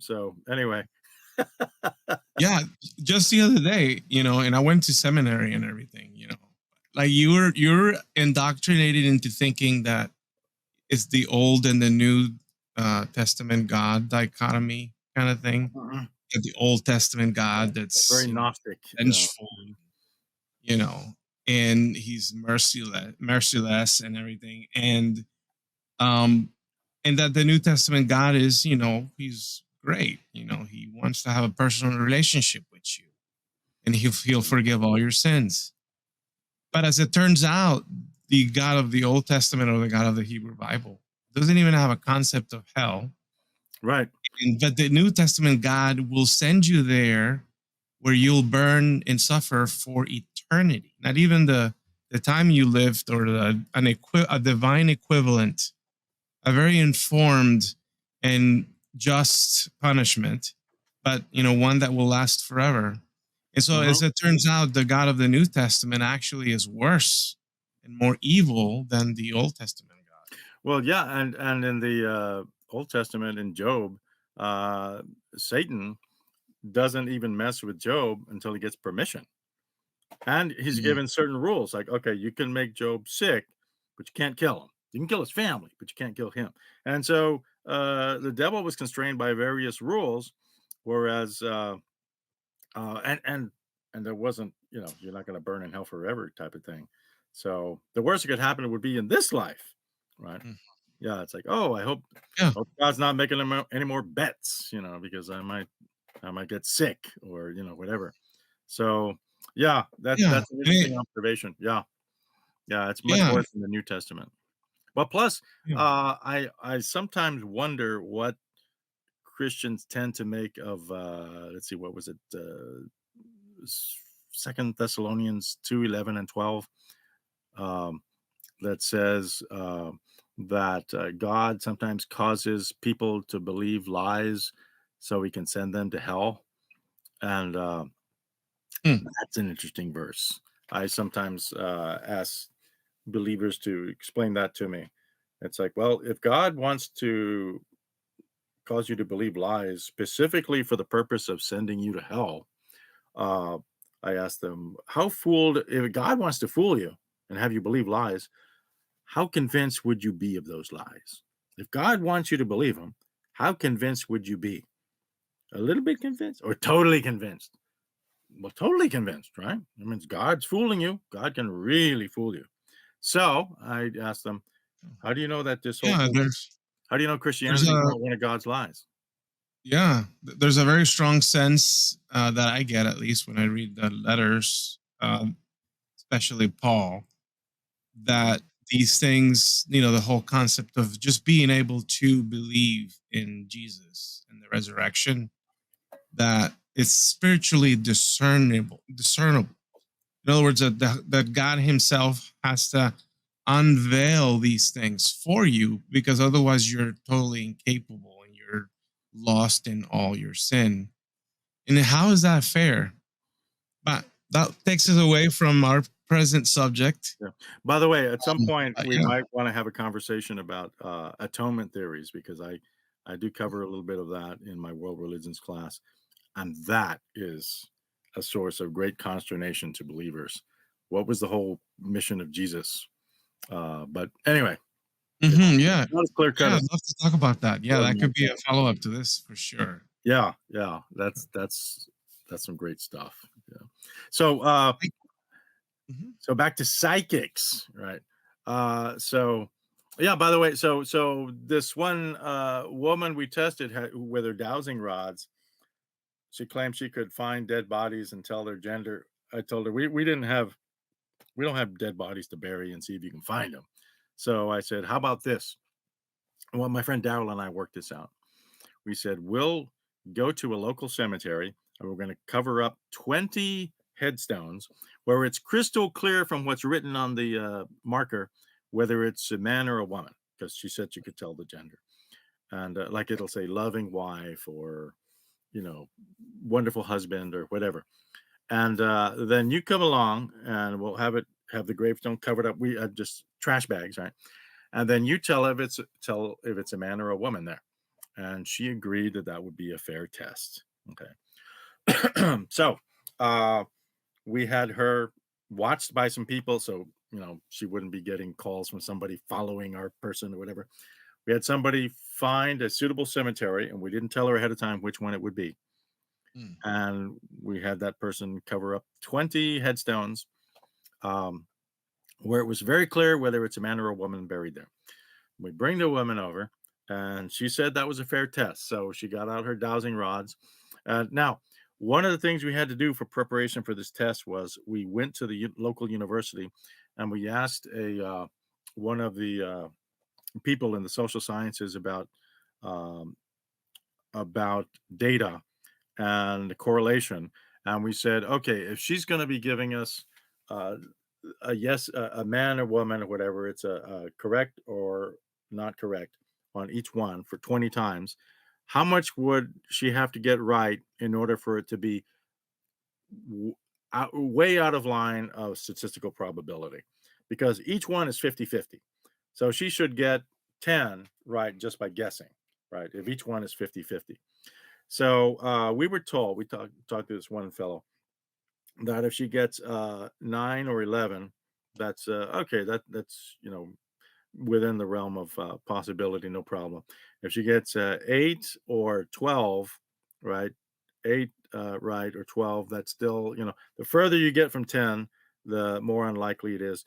So anyway.
yeah. Just the other day, and I went to seminary and everything. Like you're indoctrinated into thinking that it's the old and the new Testament God dichotomy kind of thing. got the Old Testament God that's,
Very Gnostic.
vengeful, you know, and he's merciless and everything. Um, and that the New Testament God is, he's great. He wants to have a personal relationship with you, and he'll forgive all your sins. But as it turns out, the God of the Old Testament or the God of the Hebrew Bible doesn't even have a concept of hell.
Right.
But the New Testament God will send you there where you'll burn and suffer for eternity. Not even the time you lived or a divine equivalent, a very informed and just punishment, but one that will last forever. And so,
Mhm.
as it turns out, the God of the New Testament actually is worse and more evil than the Old Testament God.
Well, yeah, and in the Old Testament in Job, uh, Satan doesn't even mess with Job until he gets permission. And he's
Mhm.
given certain rules, like, okay, you can make Job sick, but you can't kill him. You can kill his family, but you can't kill him. And so the devil was constrained by various rules, whereas and there wasn't, you're not going to burn in hell forever type of thing. So the worst that could happen would be in this life, right?
Mm.
Yeah, it's like, oh, I hope
Yeah,
God's not making any more bets, because I might get sick or whatever. So yeah,
yeah,
that's an interesting observation. Yeah, yeah, it's much
yeah,
worse in the New Testament. But plus,
yeah.
I sometimes wonder what Christians tend to make of. Let's see, what was it? Second Thessalonians 2:11 and 12. Um, that says that God sometimes causes people to believe lies so he can send them to hell. And
Mm.
that's an interesting verse. I sometimes ask believers to explain that to me. It's like, well, if God wants to cause you to believe lies specifically for the purpose of sending you to hell, uh, I ask them, if God wants to fool you and have you believe lies, how convinced would you be of those lies? If God wants you to believe them, how convinced would you be? A little bit convinced or totally convinced? Well, totally convinced, right? That means God's fooling you. God can really fool you. So I asked them, how do you know that this whole
Yeah,
thing,
there's
how do you know
there's
Christianity is
a
not one of God's lies?
there's a very strong sense that I get, at least when I read the letters, especially Paul, that these things, the whole concept of just being able to believe in Jesus and the resurrection, that it's spiritually discernible. In other words, that God Himself has to unveil these things for you, because otherwise you're totally incapable and you're lost in all your sin. And how is that fair? But that takes us away from our present subject.
Yeah. By the way, at some point we
Yeah.
might want to have a conversation about atonement theories because I do cover a little bit of that in my world religions class, and that is a source of great consternation to believers. What was the whole mission of Jesus? But anyway, it's
Yeah.
not as clear cut
Yeah, I'd
as
love to talk about that. Yeah,
what
that
Mark
could be a
said.
follow up to this for sure.
Yeah, yeah, that's some great stuff. Yeah. So
I- Mhm.
so back to psychics, right? So yeah, by the way, so this one woman we tested with her dowsing rods, she claimed she could find dead bodies and tell their gender. I told her we don't have dead bodies to bury and see if you can find them. So I said, how about this? Well, my friend Daryl and I worked this out. We said, we'll go to a local cemetery and we're going to cover up 20 headstones where it's crystal clear from what's written on the marker whether it's a man or a woman, because she said she could tell the gender. And like it'll say loving wife or, wonderful husband or whatever. And then you come along and we'll have the gravestone covered up. We just trash bags, right? And then you tell if it's a man or a woman there, and she agreed that that would be a fair test. Okay. So we had her watched by some people, so she wouldn't be getting calls from somebody following our person or whatever. We had somebody find a suitable cemetery, and we didn't tell her ahead of time which one it would be.
Mm.
and we had that person cover up 20 headstones, um, where it was very clear whether it's a man or a woman buried there. We bring the woman over, and she said that was a fair test. So she got out her dowsing rods. Now, one of the things we had to do for preparation for this test was we went to the local university, and we asked a one of the people in the social sciences um, about data and the correlation. And we said, okay, if she's going to be giving us uh, a yes, a man or woman or whatever, it's a correct or not correct on each one for 20 times. How much would she have to get right in order for it to be way out of line of statistical probability? Because each one is 50-50. So she should get 10 right just by guessing, right? If each one is 50-50. So we were told, we talked to this one fellow, that if she gets 9 or 11, that's okay. That's within the realm of possibility, no problem. If she gets 8 or 12, right, 8 right or 12, that's still the further you get from 10, the more unlikely it is.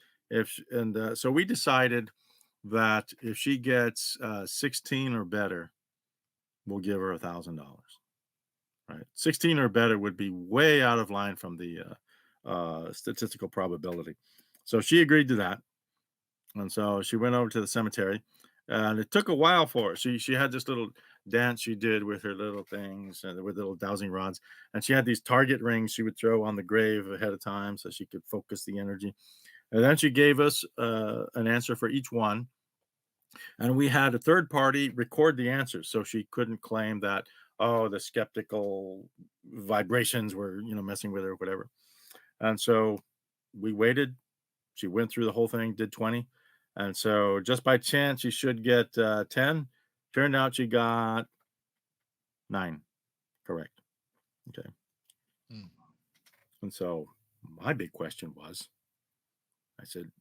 So we decided that if she gets 16 or better, we'll give her $1,000. Right, 16 or better would be way out of line from the statistical probability. So she agreed to that, and so she went over to the cemetery, and it took a while for her. She had this little dance she did with her little things and with little dowsing rods, and she had these target rings she would throw on the grave ahead of time so she could focus the energy. And then she gave us an answer for each one, and we had a third party record the answers, so she couldn't claim that, oh, the skeptical vibrations were messing with her or whatever. And so we waited. She went through the whole thing, did 20, and so just by chance she should get 10. Turned out she got 9 correct. Okay.
Mm.
And so my big question was, I said,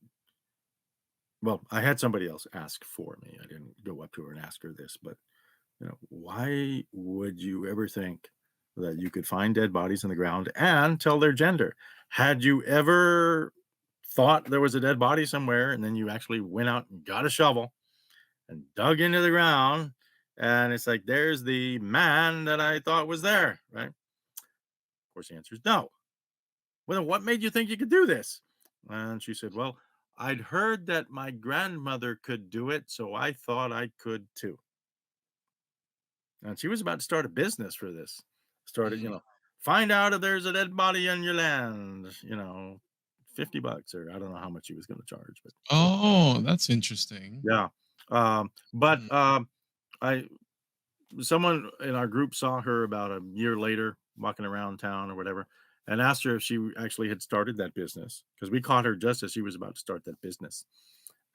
well, I had somebody else ask for me. I didn't go up to her and ask her this, but why would you ever think that you could find dead bodies in the ground and tell their gender? Had you ever thought there was a dead body somewhere and then you actually went out and got a shovel and dug into the ground and it's like, there's the man that I thought was there, right? Of course, the answer is no. Well, then what made you think you could do this? And she said, well, I'd heard that my grandmother could do it, so I thought I could too. And she was about to start a business for this. Started,
Mm.
find out if there's a dead body on your land, $50 or I don't know how much she was going to charge, but
Oh, that's interesting.
yeah. But
Mm.
I someone in our group saw her about a year later walking around town or whatever and asked her if she actually had started that business because we caught her just as she was about to start that business.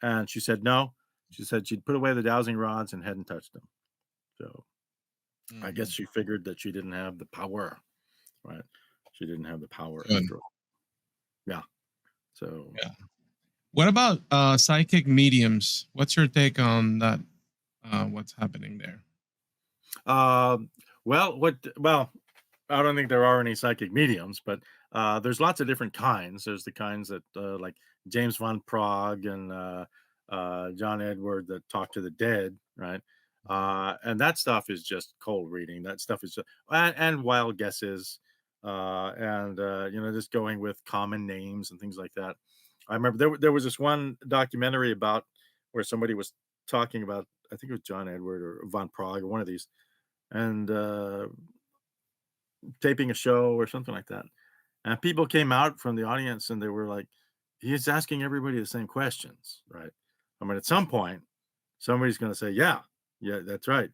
And she said no. She said she'd put away the dowsing rods and hadn't touched them. So I guess
Mhm.
she figured that she didn't have the power, right? She didn't have the power
Good.
after all. Yeah. So,
Yeah. What about psychic mediums? What's your take on that? What's happening there?
um, well, I don't think there are any psychic mediums, but there's lots of different kinds. There's the kinds that like James von Prague and John Edward that talk to the dead, right? And that stuff is just cold reading. That stuff is just, and wild guesses, and just going with common names and things like that. I remember there was this one documentary about where somebody was talking about, I think it was John Edward or von Prague or one of these, and taping a show or something like that. And people came out from the audience and they were like, he's asking everybody the same questions, right? I mean, at some point, somebody's going to say, yeah, yeah, that's right.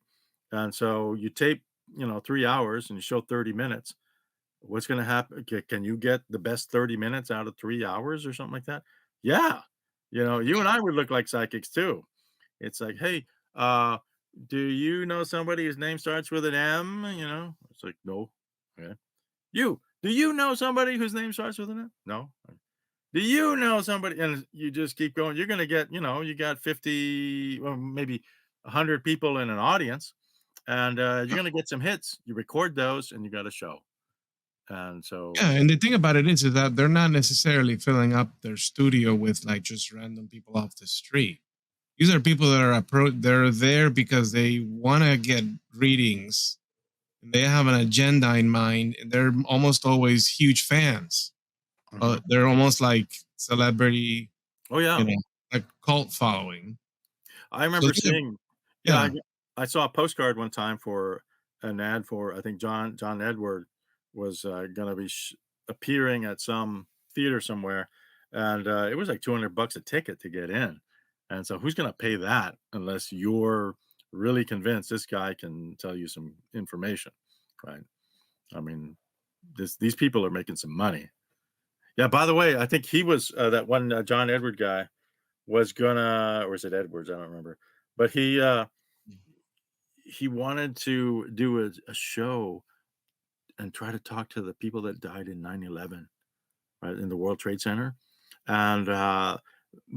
And so you tape, 3 hours and you show 30 minutes. What's going to happen? Can you get the best 30 minutes out of 3 hours or something like that? Yeah. You and I would look like psychics too. It's like, hey, do you know somebody whose name starts with an M? It's like, no. Okay. Do you know somebody whose name starts with an M? No. Do you know somebody? And you just keep going. You're going to get, you got 50, or maybe 100 people in an audience, and you're going to get some hits. You record those, and you got a show. And so,
Yeah, and the thing about it is that they're not necessarily filling up their studio with like just random people off the street. These are people that are they're there because they want to get readings, and they have an agenda in mind, and they're almost always huge fans.
mhm.
They're almost like celebrity,
Oh yeah,
like cult following.
I
So
remember seeing. Yeah,
yeah,
I saw a postcard one time for an ad for, I think John Edward was going to be appearing at some theater somewhere, and it was like $200 a ticket to get in. And so, who's going to pay that unless you're really convinced this guy can tell you some information, right? I mean, these people are making some money. Yeah. By the way, I think he was that one John Edward guy was gonna, or is it Edwards? I don't remember, but he wanted to do a show and try to talk to the people that died in 9/11, right, in the World Trade Center. And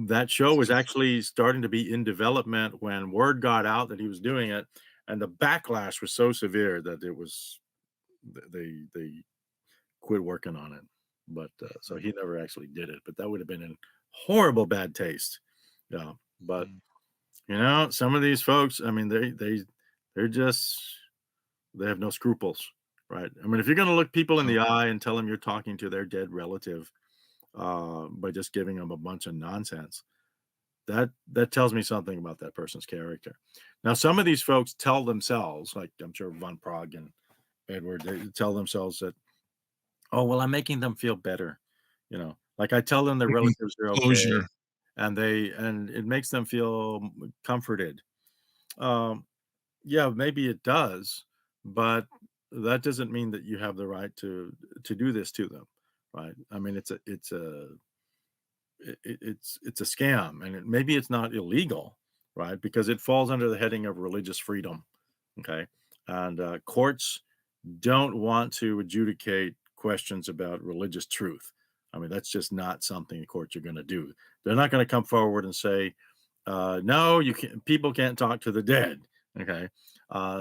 that show was actually starting to be in development when word got out that he was doing it, and the backlash was so severe that it was they quit working on it. But so he never actually did it. But that would have been in horrible bad taste. Yeah. But some of these folks, I mean, they're just, they have no scruples, right? I mean, if you're going to look people in the eye and tell them you're talking to their dead relative by just giving them a bunch of nonsense, that tells me something about that person's character. Now, some of these folks tell themselves, like I'm sure Von Prague and Edward, they tell themselves that, oh, well, I'm making them feel better, like I tell them their relatives are okay,
closure.
and it makes them feel comforted. Um, yeah, maybe it does, but that doesn't mean that you have the right to do this to them, right? I mean, it's a scam, and maybe it's not illegal, right? Because it falls under the heading of religious freedom, okay? And courts don't want to adjudicate questions about religious truth. I mean, that's just not something the courts are going to do. They're not going to come forward and say, "No, you can't. People can't talk to the dead." Okay,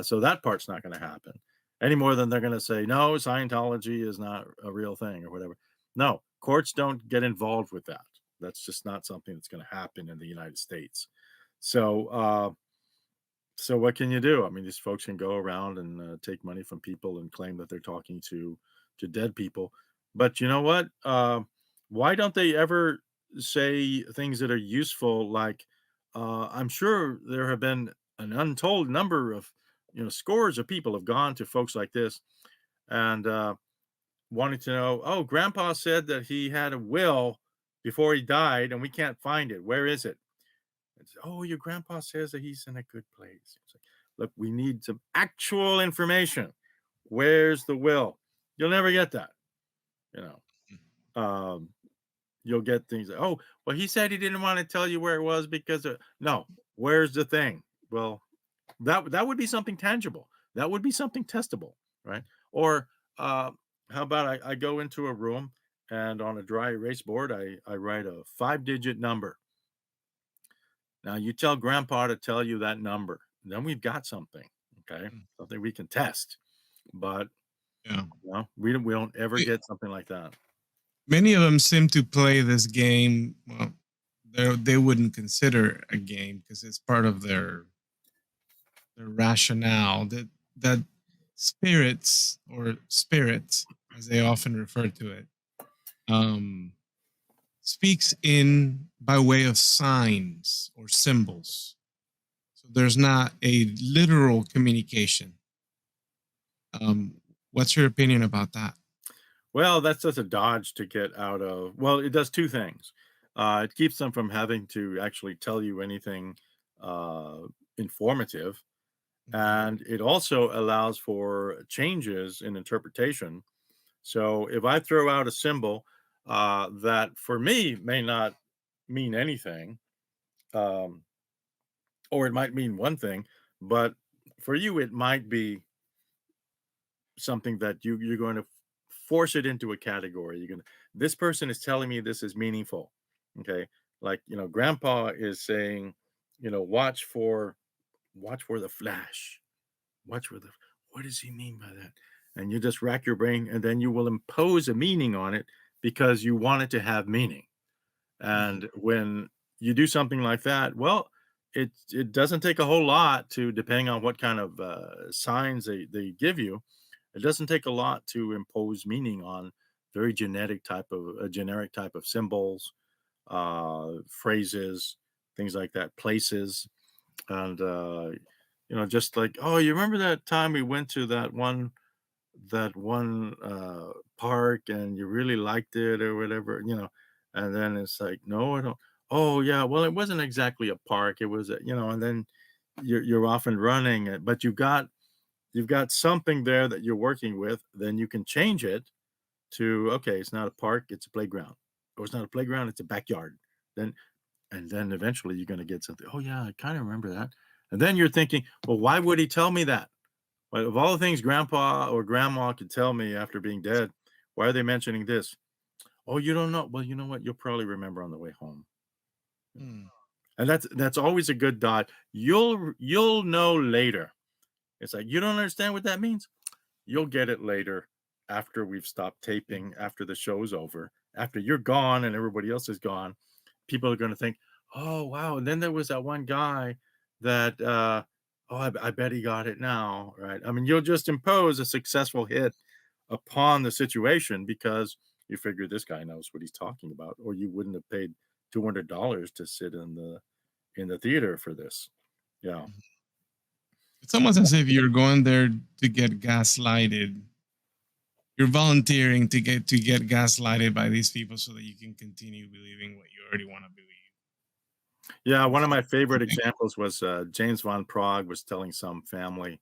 so that part's not going to happen any more than they're going to say, "No, Scientology is not a real thing" or whatever. No, courts don't get involved with that. That's just not something that's going to happen in the United States. So, so what can you do? I mean, these folks can go around and take money from people and claim that they're talking to dead people. But you know what? Why don't they ever say things that are useful? Like, I'm sure there have been an untold number of, scores of people have gone to folks like this and wanting to know. Oh, Grandpa said that he had a will before he died, and we can't find it. Where is it? It's, oh, your grandpa says that he's in a good place. It's like, look, we need some actual information. Where's the will? You'll never get that. You know, you'll get things like, oh, well, he said he didn't want to tell you where it was because no, where's the thing? Well, that would be something tangible. That would be something testable, right? Or how about I go into a room and on a dry erase board, I write a 5-digit number. Now you tell grandpa to tell you that number. Then we've got something, okay? Something we can test. But
Yeah.
we don't ever get something like that.
Many of them seem to play this game. Well, they wouldn't consider a game because it's part of their rationale that spirits or spirit, as they often refer to it, um, speaks in by way of signs or symbols. So there's not a literal communication. What's your opinion about that?
Well, that's just a dodge to get out of. Well, it does two things. It keeps them from having to actually tell you anything uh, informative, and it also allows for changes in interpretation. So if I throw out a symbol that for me may not mean anything, um, or it might mean one thing, but for you it might be something that you're going to force it into a category. You're going to, this person is telling me this is meaningful. Okay. Like, grandpa is saying, watch for the flash. Watch for the, what does he mean by that? and you just rack your brain, and then you will impose a meaning on it because you want it to have meaning. And when you do something like that, well, it doesn't take a whole lot to, depending on what kind of signs they give you, it doesn't take a lot to impose meaning on very generic type of symbols, phrases, things like that, places. And just like, oh, you remember that time we went to that one park and you really liked it or whatever, and then it's like, no, I don't. Oh yeah, well, it wasn't exactly a park, it was and then you're off and running it, but you've got something there that you're working with. Then you can change it to, okay, it's not a park, it's a playground, or it's not a playground, it's a backyard. Then and then eventually you're going to get something. Oh yeah, I kind of remember that. And then you're thinking, well, why would he tell me that? Well, of all the things grandpa or grandma could tell me after being dead, why are they mentioning this? Oh, you don't know. Well, you know what? You'll probably remember on the way home.
Hmm.
And that's always a good dot. You'll know later. It's like, you don't understand what that means. You'll get it later, after we've stopped taping, after the show's over, after you're gone and everybody else is gone. People are going to think, oh wow. And then there was that one guy that oh, I bet he got it now, right? I mean, you'll just impose a successful hit upon the situation because you figure this guy knows what he's talking about, or you wouldn't have paid $200 to sit in the theater for this. Yeah.
It's almost as if you're going there to get gaslighted. You're volunteering to get gaslighted by these people so that you can continue believing what you already want to believe.
Yeah, one of my favorite examples was James Van Prague was telling some family.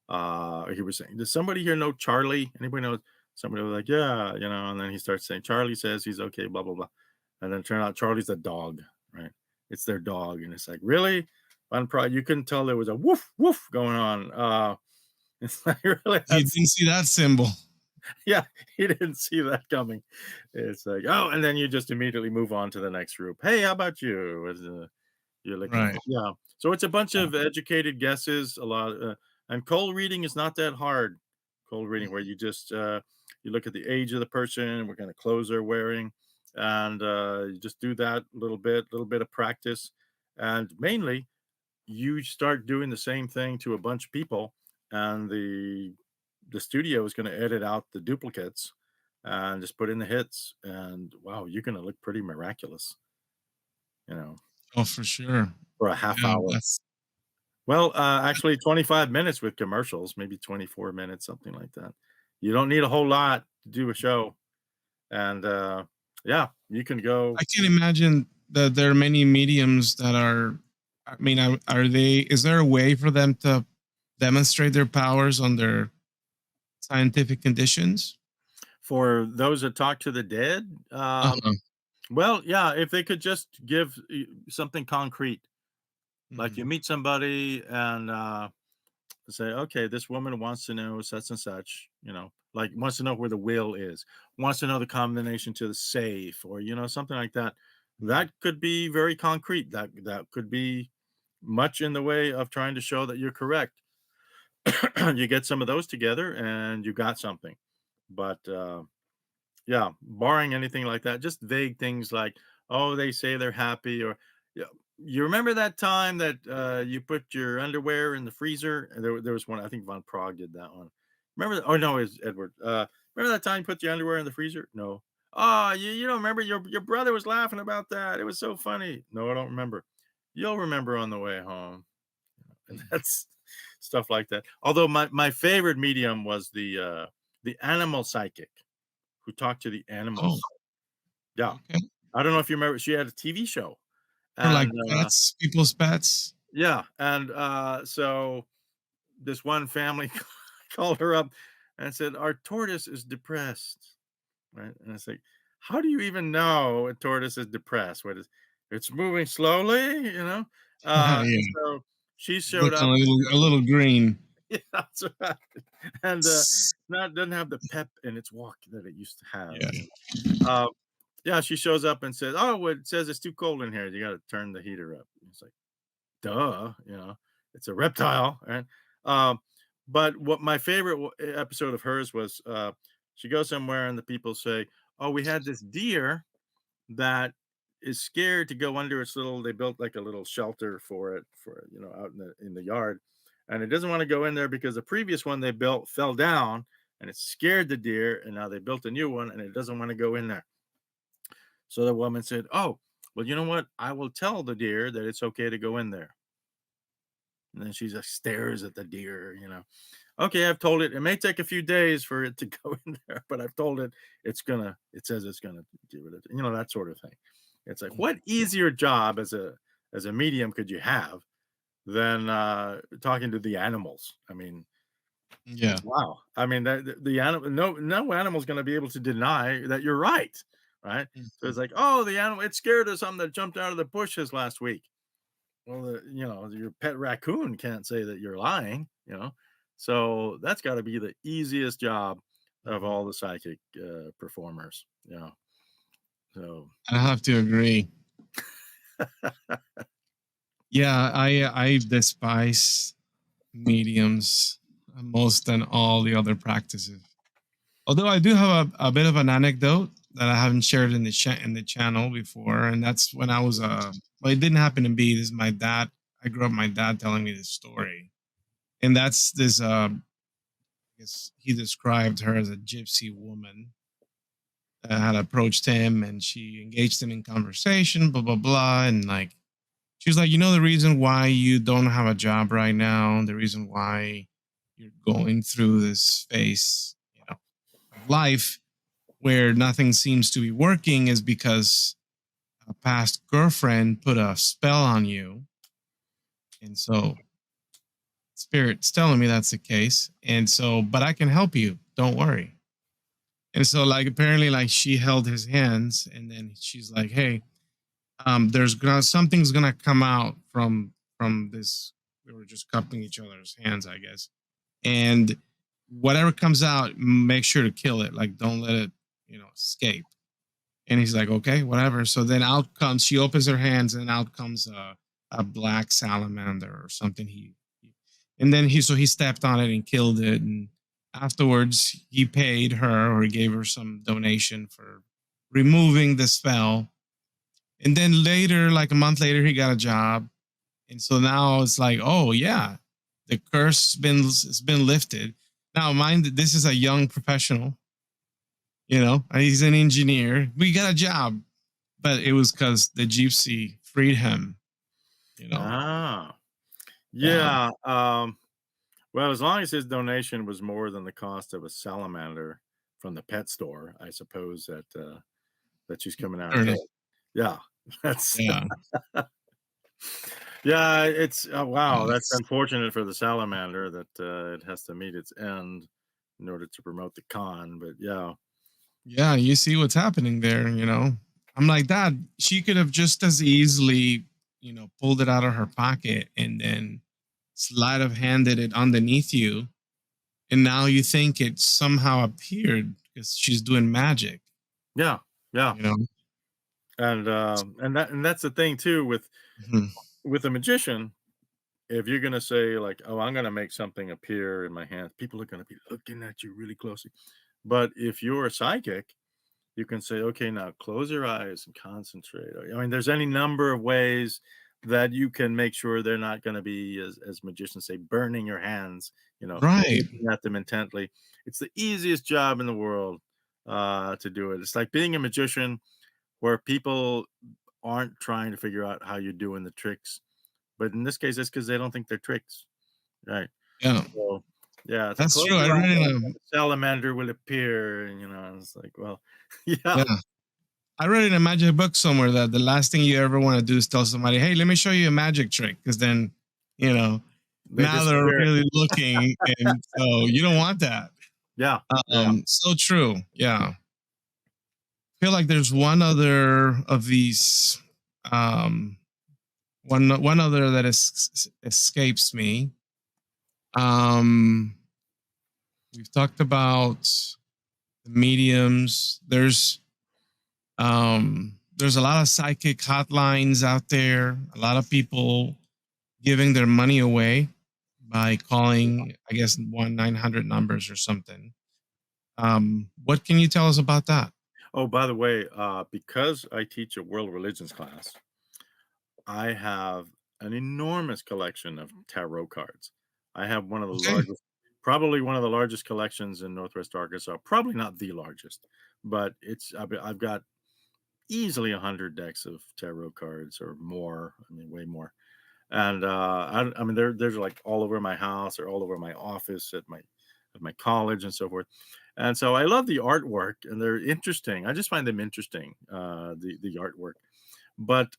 He was saying, "Does somebody here know Charlie? Anybody know?" Somebody was like, "Yeah," and then he starts saying, "Charlie says he's okay, blah blah blah," and then it turned out Charlie's a dog, right? It's their dog, and it's like, really, Van Prague, you couldn't tell there was a woof woof going on. It's like, really,
You didn't see that symbol.
yeah, he didn't see that coming. It's like, oh, and then you just immediately move on to the next group. Hey, how about you? You're looking
Right.
for, yeah. So it's a bunch of educated guesses, a lot, and cold reading is not that hard. Cold reading, where you just you look at the age of the person, what kind of clothes they're wearing, and you just do that a little bit of practice, and mainly you start doing the same thing to a bunch of people, and the studio is going to edit out the duplicates and just put in the hits, and wow, you're going to look pretty miraculous, you know,
Oh, for sure.
for a half
Yeah,
hour.
that's
Well, actually 25 minutes with commercials, maybe 24 minutes, something like that. You don't need a whole lot to do a show. And yeah, you can go.
I can imagine that there are many mediums that are. I mean, are they? Is there a way for them to demonstrate their powers under scientific conditions?
For those that talk to the dead,
Uh-huh.
well, yeah, if they could just give something concrete, like you
Mhm.
meet somebody and say, okay, this woman wants to know such and such, like wants to know where the will is, wants to know the combination to the safe, or something like that. That could be very concrete. That could be much in the way of trying to show that you're correct. You get some of those together, and you got something. But yeah, barring anything like that, just vague things like, oh, they say they're happy, or yeah, you remember that time that you put your underwear in the freezer? And there was one, I think Von Prague did that one. Remember? Oh no, it's Edward. Remember that time you put your underwear in the freezer? No. Oh, you don't remember? Your brother was laughing about that. It was so funny. No, I don't remember. You'll remember on the way home. And that's stuff like that. Although my favorite medium was the animal psychic who talked to the
Oh,
animals. Yeah.
okay.
I don't know if you remember, she had a TV show,
Or like
and,
pets, people's pets.
yeah, and, so this one family called her up and said, "Our tortoise is depressed," right? And it's like, "How do you even know a tortoise is depressed? What is it's moving slowly," you know?
Yeah,
So she showed
looking
up.
a little green.
Yeah, that's right. And, not doesn't have the pep in its walk that it used to have,
Yeah.
Uh, yeah, she shows up and says, "Oh, well, it says it's too cold in here. You gotta turn the heater up." It's like, "Duh," it's a reptile, right? Um, But what my favorite episode of hers was, she goes somewhere and the people say, "Oh, we had this deer that is scared to go under its little." They built like a little shelter for it, for out in the yard, and it doesn't want to go in there because the previous one they built fell down and it scared the deer, and now they built a new one and it doesn't want to go in there. So the woman said, "Oh, well, you know what? I will tell the deer that it's okay to go in there." And then she just stares at the deer. Okay, I've told it. It may take a few days for it to go in there, but I've told it it says it's gonna do it, that sort of thing. It's like, what easier job as a medium could you have than talking to the animals? I mean,
Yeah.
wow. I mean, the animal, no animal's gonna be able to deny that you're right, right? So it's
Mhm.
like, oh, the animal, it's scared of something that jumped out of the bushes last week. Well, your pet raccoon can't say that you're lying. So that's got to be the easiest job of
Mhm.
all the psychic performers. So
I have to agree. Yeah, I despise mediums most than all the other practices. Although I do have a bit of an anecdote that I haven't shared in the channel before, and that's when I was well, it didn't happen to be. This is my dad. I grew up with my dad telling me this story, and that's this. I guess he described her as a gypsy woman that had approached him, and she engaged him in conversation, blah blah blah, and like she was like, the reason why you don't have a job right now, the reason why you're going through this phase, of life where nothing seems to be working is because a past girlfriend put a spell on you. And so spirit's telling me that's the case. And so, but I can help you. Don't worry. And so like apparently like she held his hands and then she's like, hey, something's gonna come out from this. We were just cupping each other's hands, I guess. And whatever comes out, make sure to kill it. Like don't let it, escape. And he's like, okay, whatever. So then out comes, she opens her hands and out comes a black salamander or something. And then so he stepped on it and killed it. And afterwards he paid her or he gave her some donation for removing the spell. And then later, like a month later, he got a job. And so now it's like, oh yeah, the curse has been lifted. Now mind that this is a young professional, he's an engineer. We got a job but it was because the gypsy freed him.
ah,
Yeah,
yeah. Well, as long as his donation was more than the cost of a salamander from the pet store, I suppose that she's coming out ahead. Yeah, that's
yeah,
yeah. It's wow. That's
yes.
unfortunate for the salamander that it has to meet its end in order to promote the con. But yeah,
Yeah. You see what's happening there. I'm like, Dad, she could have just as easily, pulled it out of her pocket and then sleight of handed it underneath you, and now you think it somehow appeared because she's doing magic.
yeah, yeah.
You know.
And that's the thing too
Mhm.
with a magician. If you're gonna say like, "Oh, I'm gonna make something appear in my hands," people are gonna be looking at you really closely. But if you're a psychic, you can say, "Okay, now close your eyes and concentrate." I mean, there's any number of ways that you can make sure they're not gonna be, as magicians say, burning your hands,
Right.
looking at them intently. It's the easiest job in the world, to do it. It's like being a magician where people aren't trying to figure out how you're doing the tricks. But in this case, it's because they don't think they're tricks, right?
Yeah.
So, yeah, it's like,
That's
"Close
true. I
your
read
eyes
in
and the salamander will appear," and it's like, well, yeah,
yeah. I read in a magic book somewhere that the last thing you ever want to do is tell somebody, "Hey, let me show you a magic trick," because then, you know,
they
now they're
disappear.
really looking, and so you don't want that.
Yeah, yeah.
So true. Yeah, I feel like there's one other of these, um, one other that escapes me. Um, we've talked about the mediums. There's a lot of psychic hotlines out there. A lot of people giving their money away by calling, I guess, 1-900 numbers or something. What can you tell us about that?
Oh, by the way, because I teach a world religions class, I have an enormous collection of tarot cards. I have one of the
Okay.
largest, probably one of the largest collections in Northwest Arkansas. Probably not the largest, but I've got easily 100 decks of tarot cards or more. I mean, way more. And I mean, there's like all over my house or all over my office at my college and so forth. And so I love the artwork, and they're interesting. I just find them interesting, the artwork. But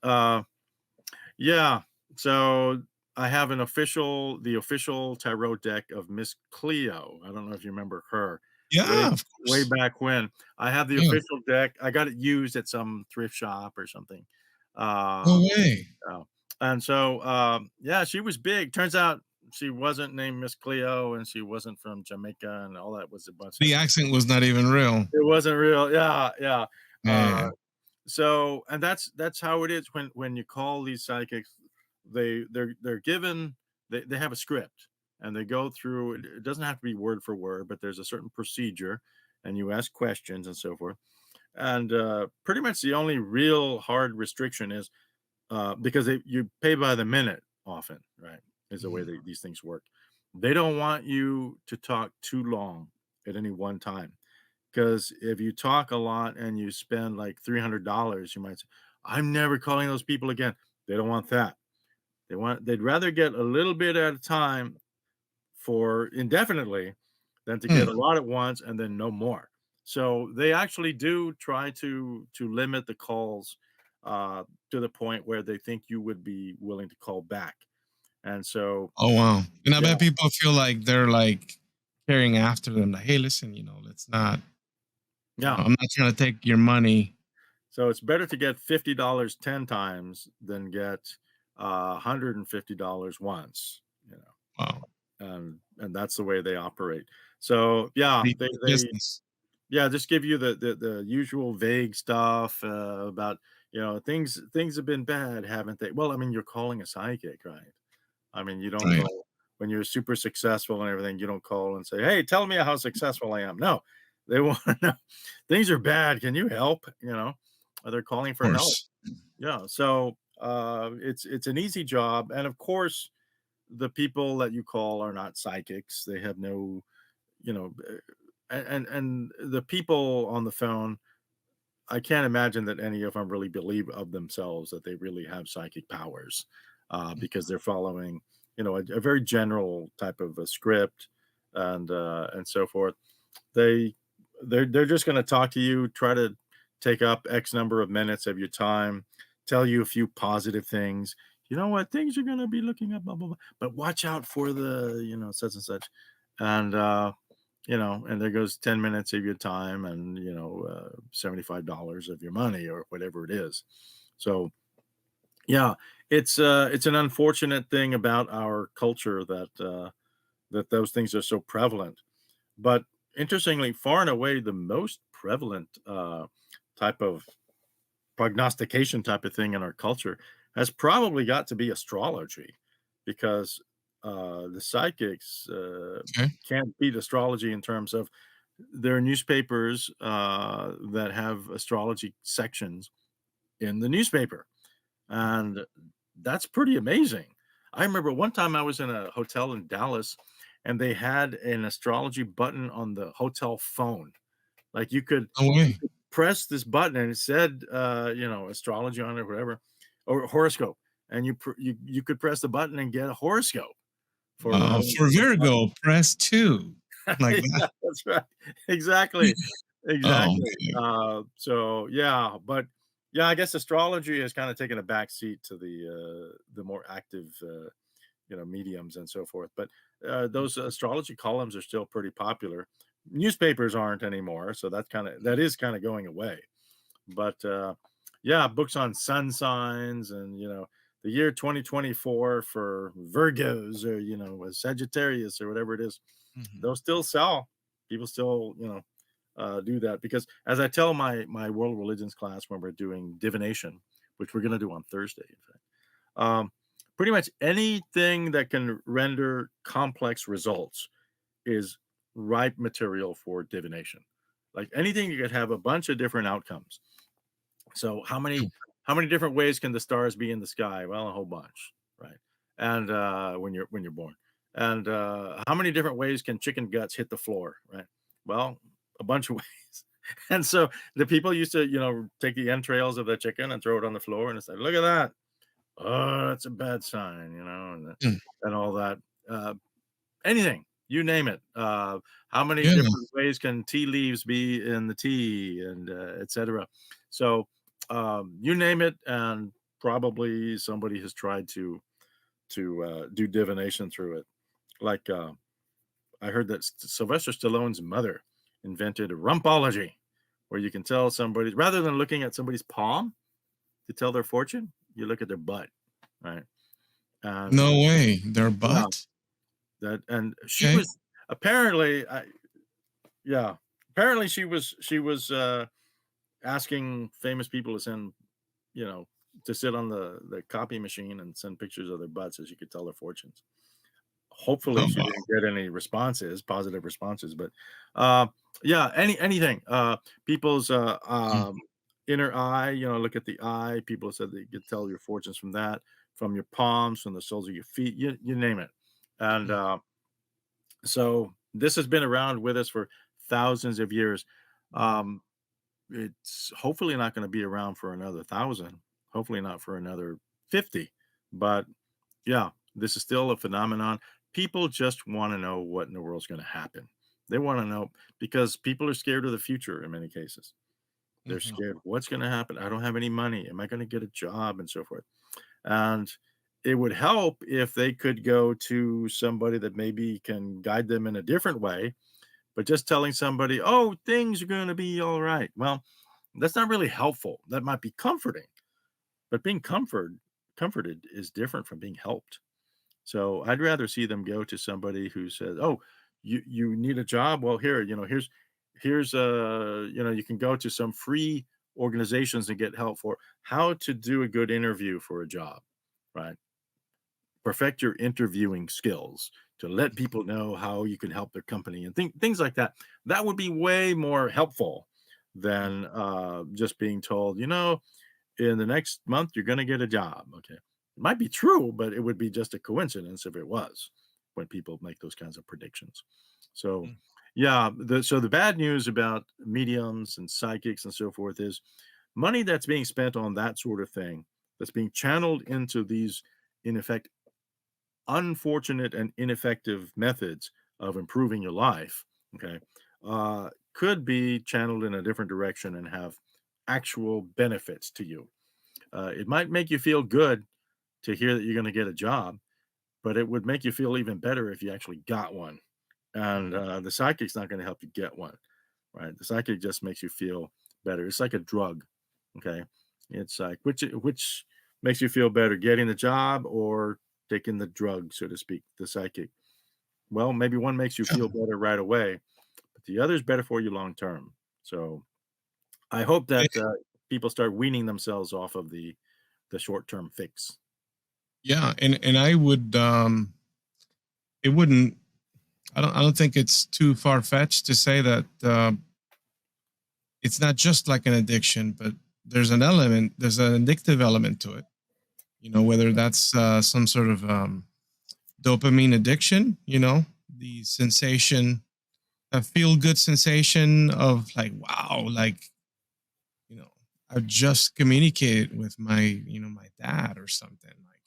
yeah, so I have the official tarot deck of Miss Cleo. I don't know if you remember her. Way
Yeah, of
way
course.
back when. I have the
Yeah.
official deck. I got it used at some thrift shop or something.
No
Uh,
way.
oh, and so, yeah, she was big. Turns out she wasn't named Miss Cleo, and she wasn't from Jamaica, and all that was a bunch of.
The accent was not even real.
It wasn't real. Yeah, yeah.
Yeah.
So, and that's how it is when you call these psychics. They're given. They have a script, and they go through. It doesn't have to be word for word, but there's a certain procedure, and you ask questions and so forth. And pretty much the only real hard restriction is because you pay by the minute often, right? Is the way
Mhm.
these things work. They don't want you to talk too long at any one time, because if you talk a lot and you spend like $300, you might say, "I'm never calling those people again." They don't want that. They'd rather get a little bit at a time for indefinitely than to get
Hmm.
a lot at once and then no more. So they actually do try to limit the calls uh, to the point where they think you would be willing to call back. And so,
Oh wow. And I
yeah,
bet people feel like they're like carrying after them, like, hey, listen, let's not,
yeah.
I'm not trying to take your money.
So it's better to get $50 10 times than get $150 once, you know.
Wow.
And that's the way they operate. So yeah,
Pretty
they
good
they
business.
yeah, just give you the usual vague stuff about, things have been bad, haven't they? Well, I mean, you're calling a psychic, right? I mean, you don't
Right.
call when you're super successful and everything, you don't call and say, "Hey, tell me how successful I am." No, they want to know things are bad. Can you help? They're calling
Of
for help.
course.
Yeah. So it's an easy job, and of course, the people that you call are not psychics. They have no, you know, and the people on the phone, I can't imagine that any of them really believe of themselves that they really have psychic powers, because they're following, a very general type of a script, and so forth. They they're just going to talk to you, try to take up X number of minutes of your time, tell you a few positive things. You know what things you're going to be looking at, blah blah blah. But watch out for the such and such, and and there goes 10 minutes of your time and, $75 of your money or whatever it is. So, yeah, it's an unfortunate thing about our culture that those things are so prevalent. But interestingly, far and away, the most prevalent type of prognostication type of thing in our culture has probably got to be astrology, because the psychics
Okay.
can't beat astrology in terms of there are newspapers that have astrology sections in the newspaper, and that's pretty amazing. I remember one time I was in a hotel in Dallas, and they had an astrology button on the hotel phone. Like
No
you
way.
could press this button and it said, astrology on it or whatever, or horoscope, and you could press the button and get a horoscope for
Wow.
whatever.
For Virgo, press 2. Like that.
Yeah, that's right. Exactly.
Oh,
Exactly.
okay.
So yeah, but yeah, I guess astrology has kind of taken a back seat to the more active mediums and so forth. But those astrology columns are still pretty popular. Newspapers aren't anymore, so that is kind of going away. But yeah, books on sun signs and the year 2024 for Virgos or Sagittarius or whatever it is,
Mhm.
they'll still sell. People still do that, because as I tell my world religions class when we're doing divination, which we're going to do on Thursday, in fact. pretty much anything that can render complex results is ripe material for divination. Like anything you could have a bunch of different outcomes. So how many different ways can the stars be in the sky? Well, a whole bunch, right? And when you're born. And how many different ways can chicken guts hit the floor, right? Well, a bunch of ways. And so the people used to, take the entrails of the chicken and throw it on the floor and say, "Look at that. Oh, that's a bad sign,"
Mm.
and all that. Uh, Anything, you name it. How many
Yeah.
different ways can tea leaves be in the tea, and etc. So you name it, and probably somebody has tried to do divination through it. Like I heard that Sylvester Stallone's mother invented rumpology, where you can tell somebody rather than looking at somebody's palm to tell their fortune, you look at their butt, right? And
No way. Their
yeah,
butt?
and she
Okay.
was apparently, yeah, apparently she was asking famous people to send, you know, to sit on the copy machine and send pictures of their butts so she could tell their fortunes. Hopefully
Oh,
she
wow.
didn't get any positive responses, but uh yeah, anything. People's
Mm.
inner eye, look at the eye. People said that you could tell your fortunes from that, from your palms, from the soles of your feet, you name it. And
Mm.
so this has been around with us for thousands of years. Um, it's hopefully not going to be around for another thousand, hopefully not for another 50. But yeah, this is still a phenomenon. People just want to know what in the world's going to happen. They want to know because people are scared of the future in many cases. They're
Mhm.
scared. What's going to happen? I don't have any money. Am I going to get a job and so forth? And it would help if they could go to somebody that maybe can guide them in a different way, but just telling somebody, "Oh, things are gonna be all right." Well, that's not really helpful. That might be comforting, but being comforted is different from being helped. So I'd rather see them go to somebody who says, "Oh, you need a job? Well, here's you can go to some free organizations and get help for how to do a good interview for a job, right? Perfect your interviewing skills to let people know how you can help their company and things like that. That would be way more helpful than just being told, in the next month you're going to get a job. Okay, it might be true, but it would be just a coincidence if it was when people make those kinds of predictions. So,
Mm.
yeah, the bad news about mediums and psychics and so forth is money that's being spent on that sort of thing, that's being channeled into these, in effect, unfortunate and ineffective methods of improving your life, okay, could be channeled in a different direction and have actual benefits to you. It might make you feel good to hear that you're going to get a job, but it would make you feel even better if you actually got one. And
Mhm.
the psychic's not going to help you get one, right? The psychic just makes you feel better. It's like a drug, okay? It's like which makes you feel better, getting the job or taking the drug, so to speak, the psychic. Well, maybe one makes you feel better right away, but the other is better for you long term. So I hope
Eh,
that people start weaning themselves off of the short term fix.
yeah, and I would it wouldn't I don't think it's too far fetched to say that it's not just like an addiction, but there's an addictive element to it. Whether that's some sort of dopamine addiction, the sensation, a feel good sensation of like, wow, like, you know, I've just communicated with my dad or something like,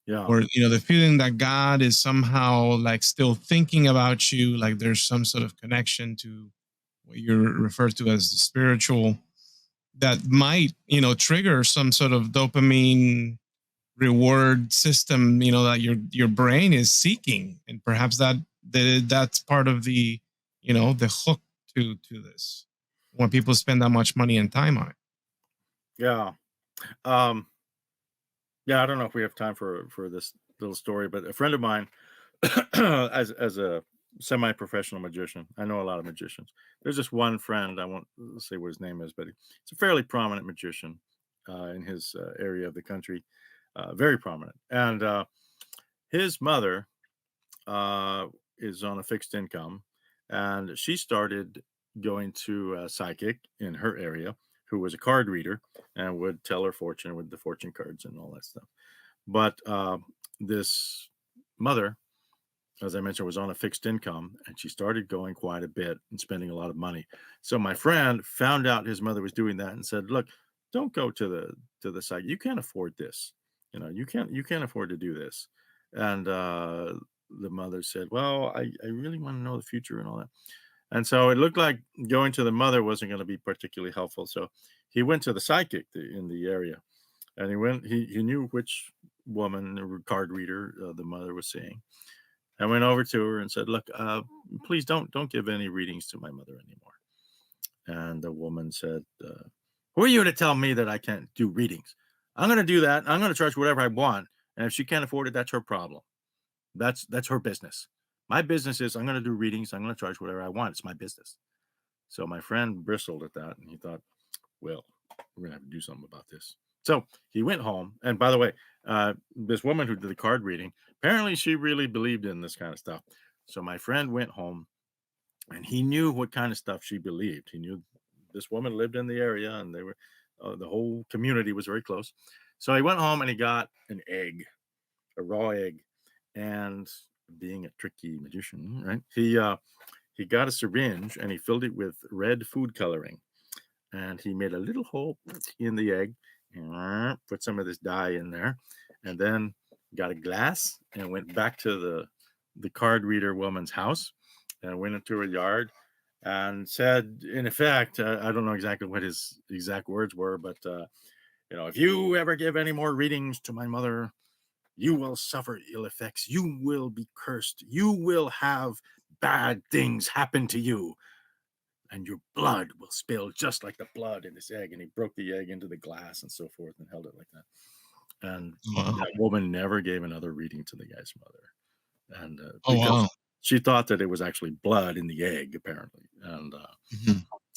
Yeah,
or, the feeling that God is somehow like still thinking about you, like there's some sort of connection to what you refer to as the spiritual that might, trigger some sort of dopamine reward system, that your brain is seeking, and perhaps that's part of the hook to this when people spend that much money and time on it.
yeah. Um, yeah, I don't know if we have time for this little story, but a friend of mine, as a semi-professional magician, I know a lot of magicians. There's just one friend, I won't say what his name is, but he's a fairly prominent magician in his area of the country. very prominent. And his mother is on a fixed income, and she started going to a psychic in her area who was a card reader and would tell her fortune with the fortune cards and all that stuff. But this mother, as I mentioned, was on a fixed income, and she started going quite a bit and spending a lot of money. So my friend found out his mother was doing that and said, "Look, don't go to the site. You can't afford this. You can't afford to do this." And the mother said, "Well, I really want to know the future and all that." And so it looked like going to the mother wasn't going to be particularly helpful. So he went to the psychic in the area, and he knew which woman, the card reader, the mother was seeing. I went over to her and said, "Look, please don't give any readings to my mother anymore." And the woman said, "Who are you to tell me that I can't do readings? I'm going to do that. I'm going to charge whatever I want. And if she can't afford it, that's her problem. That's her business. My business is I'm going to do readings. I'm going to charge whatever I want. It's my business." So my friend bristled at that, and he thought, "Well, we're going to have to do something about this." So he went home. And by the way, this woman who did the card reading, apparently she really believed in this kind of stuff. So my friend went home, and he knew what kind of stuff she believed. He knew this woman lived in the area, and they were the whole community was very close. So he went home and he got an egg, a raw egg, and being a tricky magician, right? He got a syringe and he filled it with red food coloring, and he made a little hole in the egg, put some of this dye in there, and then got a glass and went back to the card reader woman's house and went into her yard and said, in effect, I don't know exactly what his exact words were, but if you ever give any more readings to my mother, you will suffer ill effects. You will be cursed. You will have bad things happen to you, and your blood will spill just like the blood in this egg. And he broke the egg into the glass and so forth and held it like that. And that woman never gave another reading to the guy's mother. And because she thought that it was actually blood in the egg, apparently. And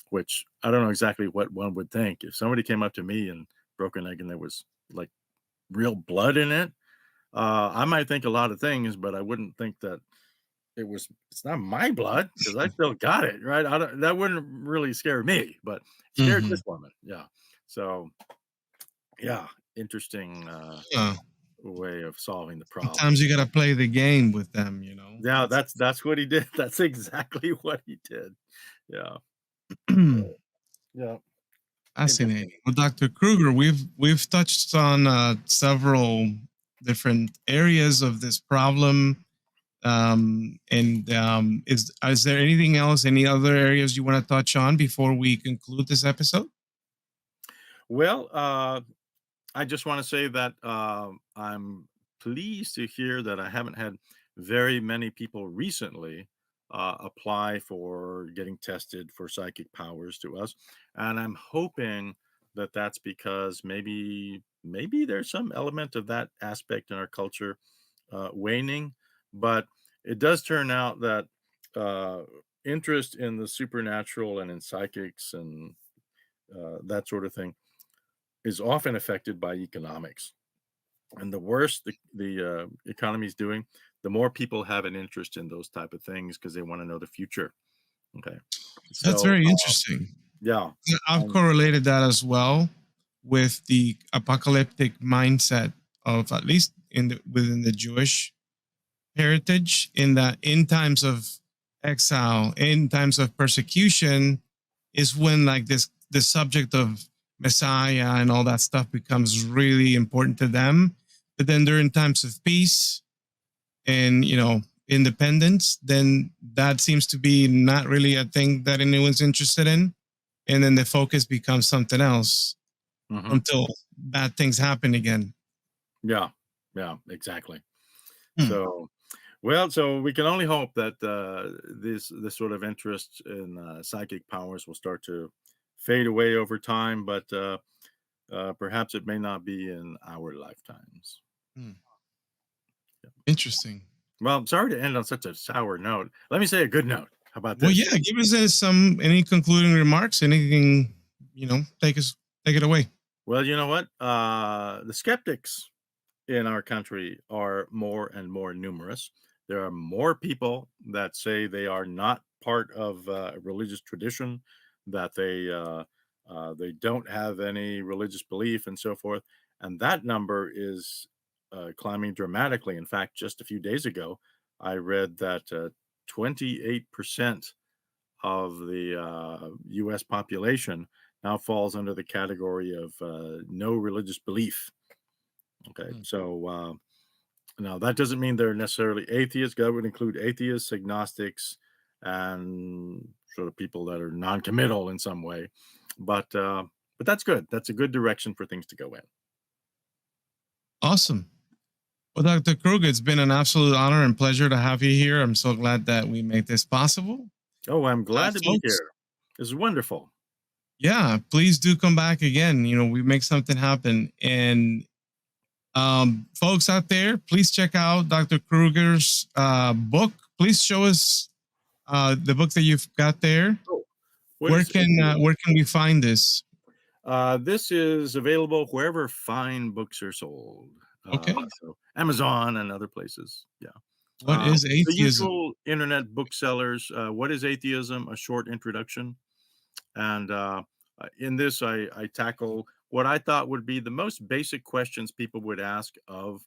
which I don't know exactly what one would think. If somebody came up to me and broke an egg and there was like real blood in it, I might think a lot of things, but I wouldn't think that it's not my blood because I still got it, right? That wouldn't really scare me, but it scared this woman. Yeah. So yeah, interesting way of solving the problem.
Sometimes you got to play the game with them,
Yeah, that's what he did. That's exactly what he did. Yeah. Yeah.
Fascinating. Well, Dr. Krueger, we've touched on several different areas of this problem. Is there anything else, any other areas you want to touch on before we conclude this episode?
Well, I just want to say that I'm pleased to hear that I haven't had very many people recently apply for getting tested for psychic powers to us, and I'm hoping that that's because maybe there's some element of that aspect in our culture waning. But it does turn out that interest in the supernatural and in psychics and that sort of thing is often affected by economics. And the worse the economy is doing, the more people have an interest in those type of things because they want to know the future. Okay.
That's very interesting.
Yeah.
I've correlated that as well with the apocalyptic mindset of, at least within the Jewish heritage, in that in times of exile, in times of persecution, is when like the subject of Messiah and all that stuff becomes really important to them. But then during times of peace and independence, then that seems to be not really a thing that anyone's interested in, and then the focus becomes something else until bad things happen again.
Yeah, exactly. So we can only hope that this sort of interest in psychic powers will start to fade away over time, but perhaps it may not be in our lifetimes.
Yeah. Interesting.
Well, I'm sorry to end on such a sour note. Let me say a good note. How about this?
Well, yeah, give us any concluding remarks, anything, take it away.
Well, you know what? The skeptics in our country are more and more numerous. There are more people that say they are not part of a religious tradition, that they don't have any religious belief, and so forth. And that number is climbing dramatically. In fact, just a few days ago, I read that 28% of the U.S. population now falls under the category of no religious belief. Okay,
Mm.
so now that doesn't mean they're necessarily atheists. That would include atheists, agnostics, and sort of people that are non-committal in some way. But that's good. That's a good direction for things to go in.
Awesome. Well, Dr. Krueger, it's been an absolute honor and pleasure to have you here. I'm so glad that we made this possible.
Oh, I'm glad to be
Folks,
here. This is wonderful.
yeah, please do come back again. We make something happen. And folks out there, please check out Dr. Krueger's book. Please show us the book that you've got there.
Oh,
Where can we find this?
This is available wherever fine books are sold.
Okay.
So Amazon and other places. Yeah.
What is
The
atheism?
usual internet booksellers. What is atheism? A short introduction. And in this, I tackle what I thought would be the most basic questions people would ask of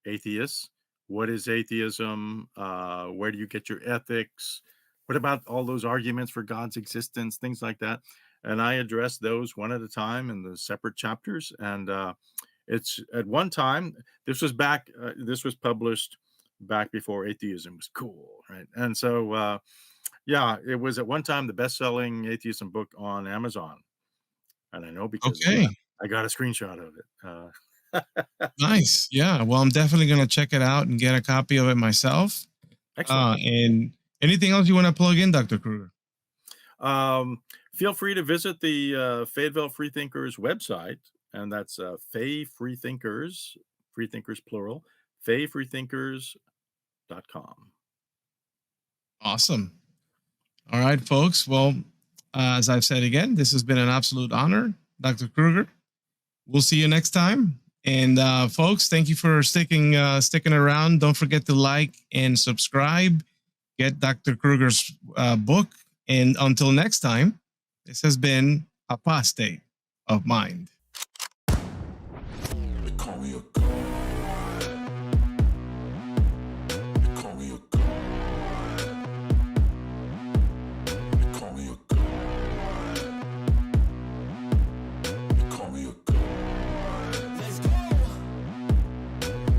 atheists. What is atheism? Where do you get your ethics? What about all those arguments for God's existence? Things like that. And I address those one at a time in the separate chapters. And it's at one time, this was published back before atheism was cool, right? And so, yeah, it was at one time the best-selling atheism book on Amazon. And I know because
Okay.
I got a screenshot of it.
Nice. Yeah. Well, I'm definitely going to check it out and get a copy of it myself.
Excellent.
And anything else you want to plug in, Dr. Krueger?
Feel free to visit the Fayetteville Freethinkers website, and that's Faye Freethinkers, Freethinkers plural, FayeFreethinkers.com.
Awesome. All right, folks. Well, as I've said again, this has been an absolute honor, Dr. Krueger. We'll see you next time. And folks, thank you for sticking around. Don't forget to like and subscribe. Get Dr. Krueger's book. And until next time, this has been Apostate of Mind.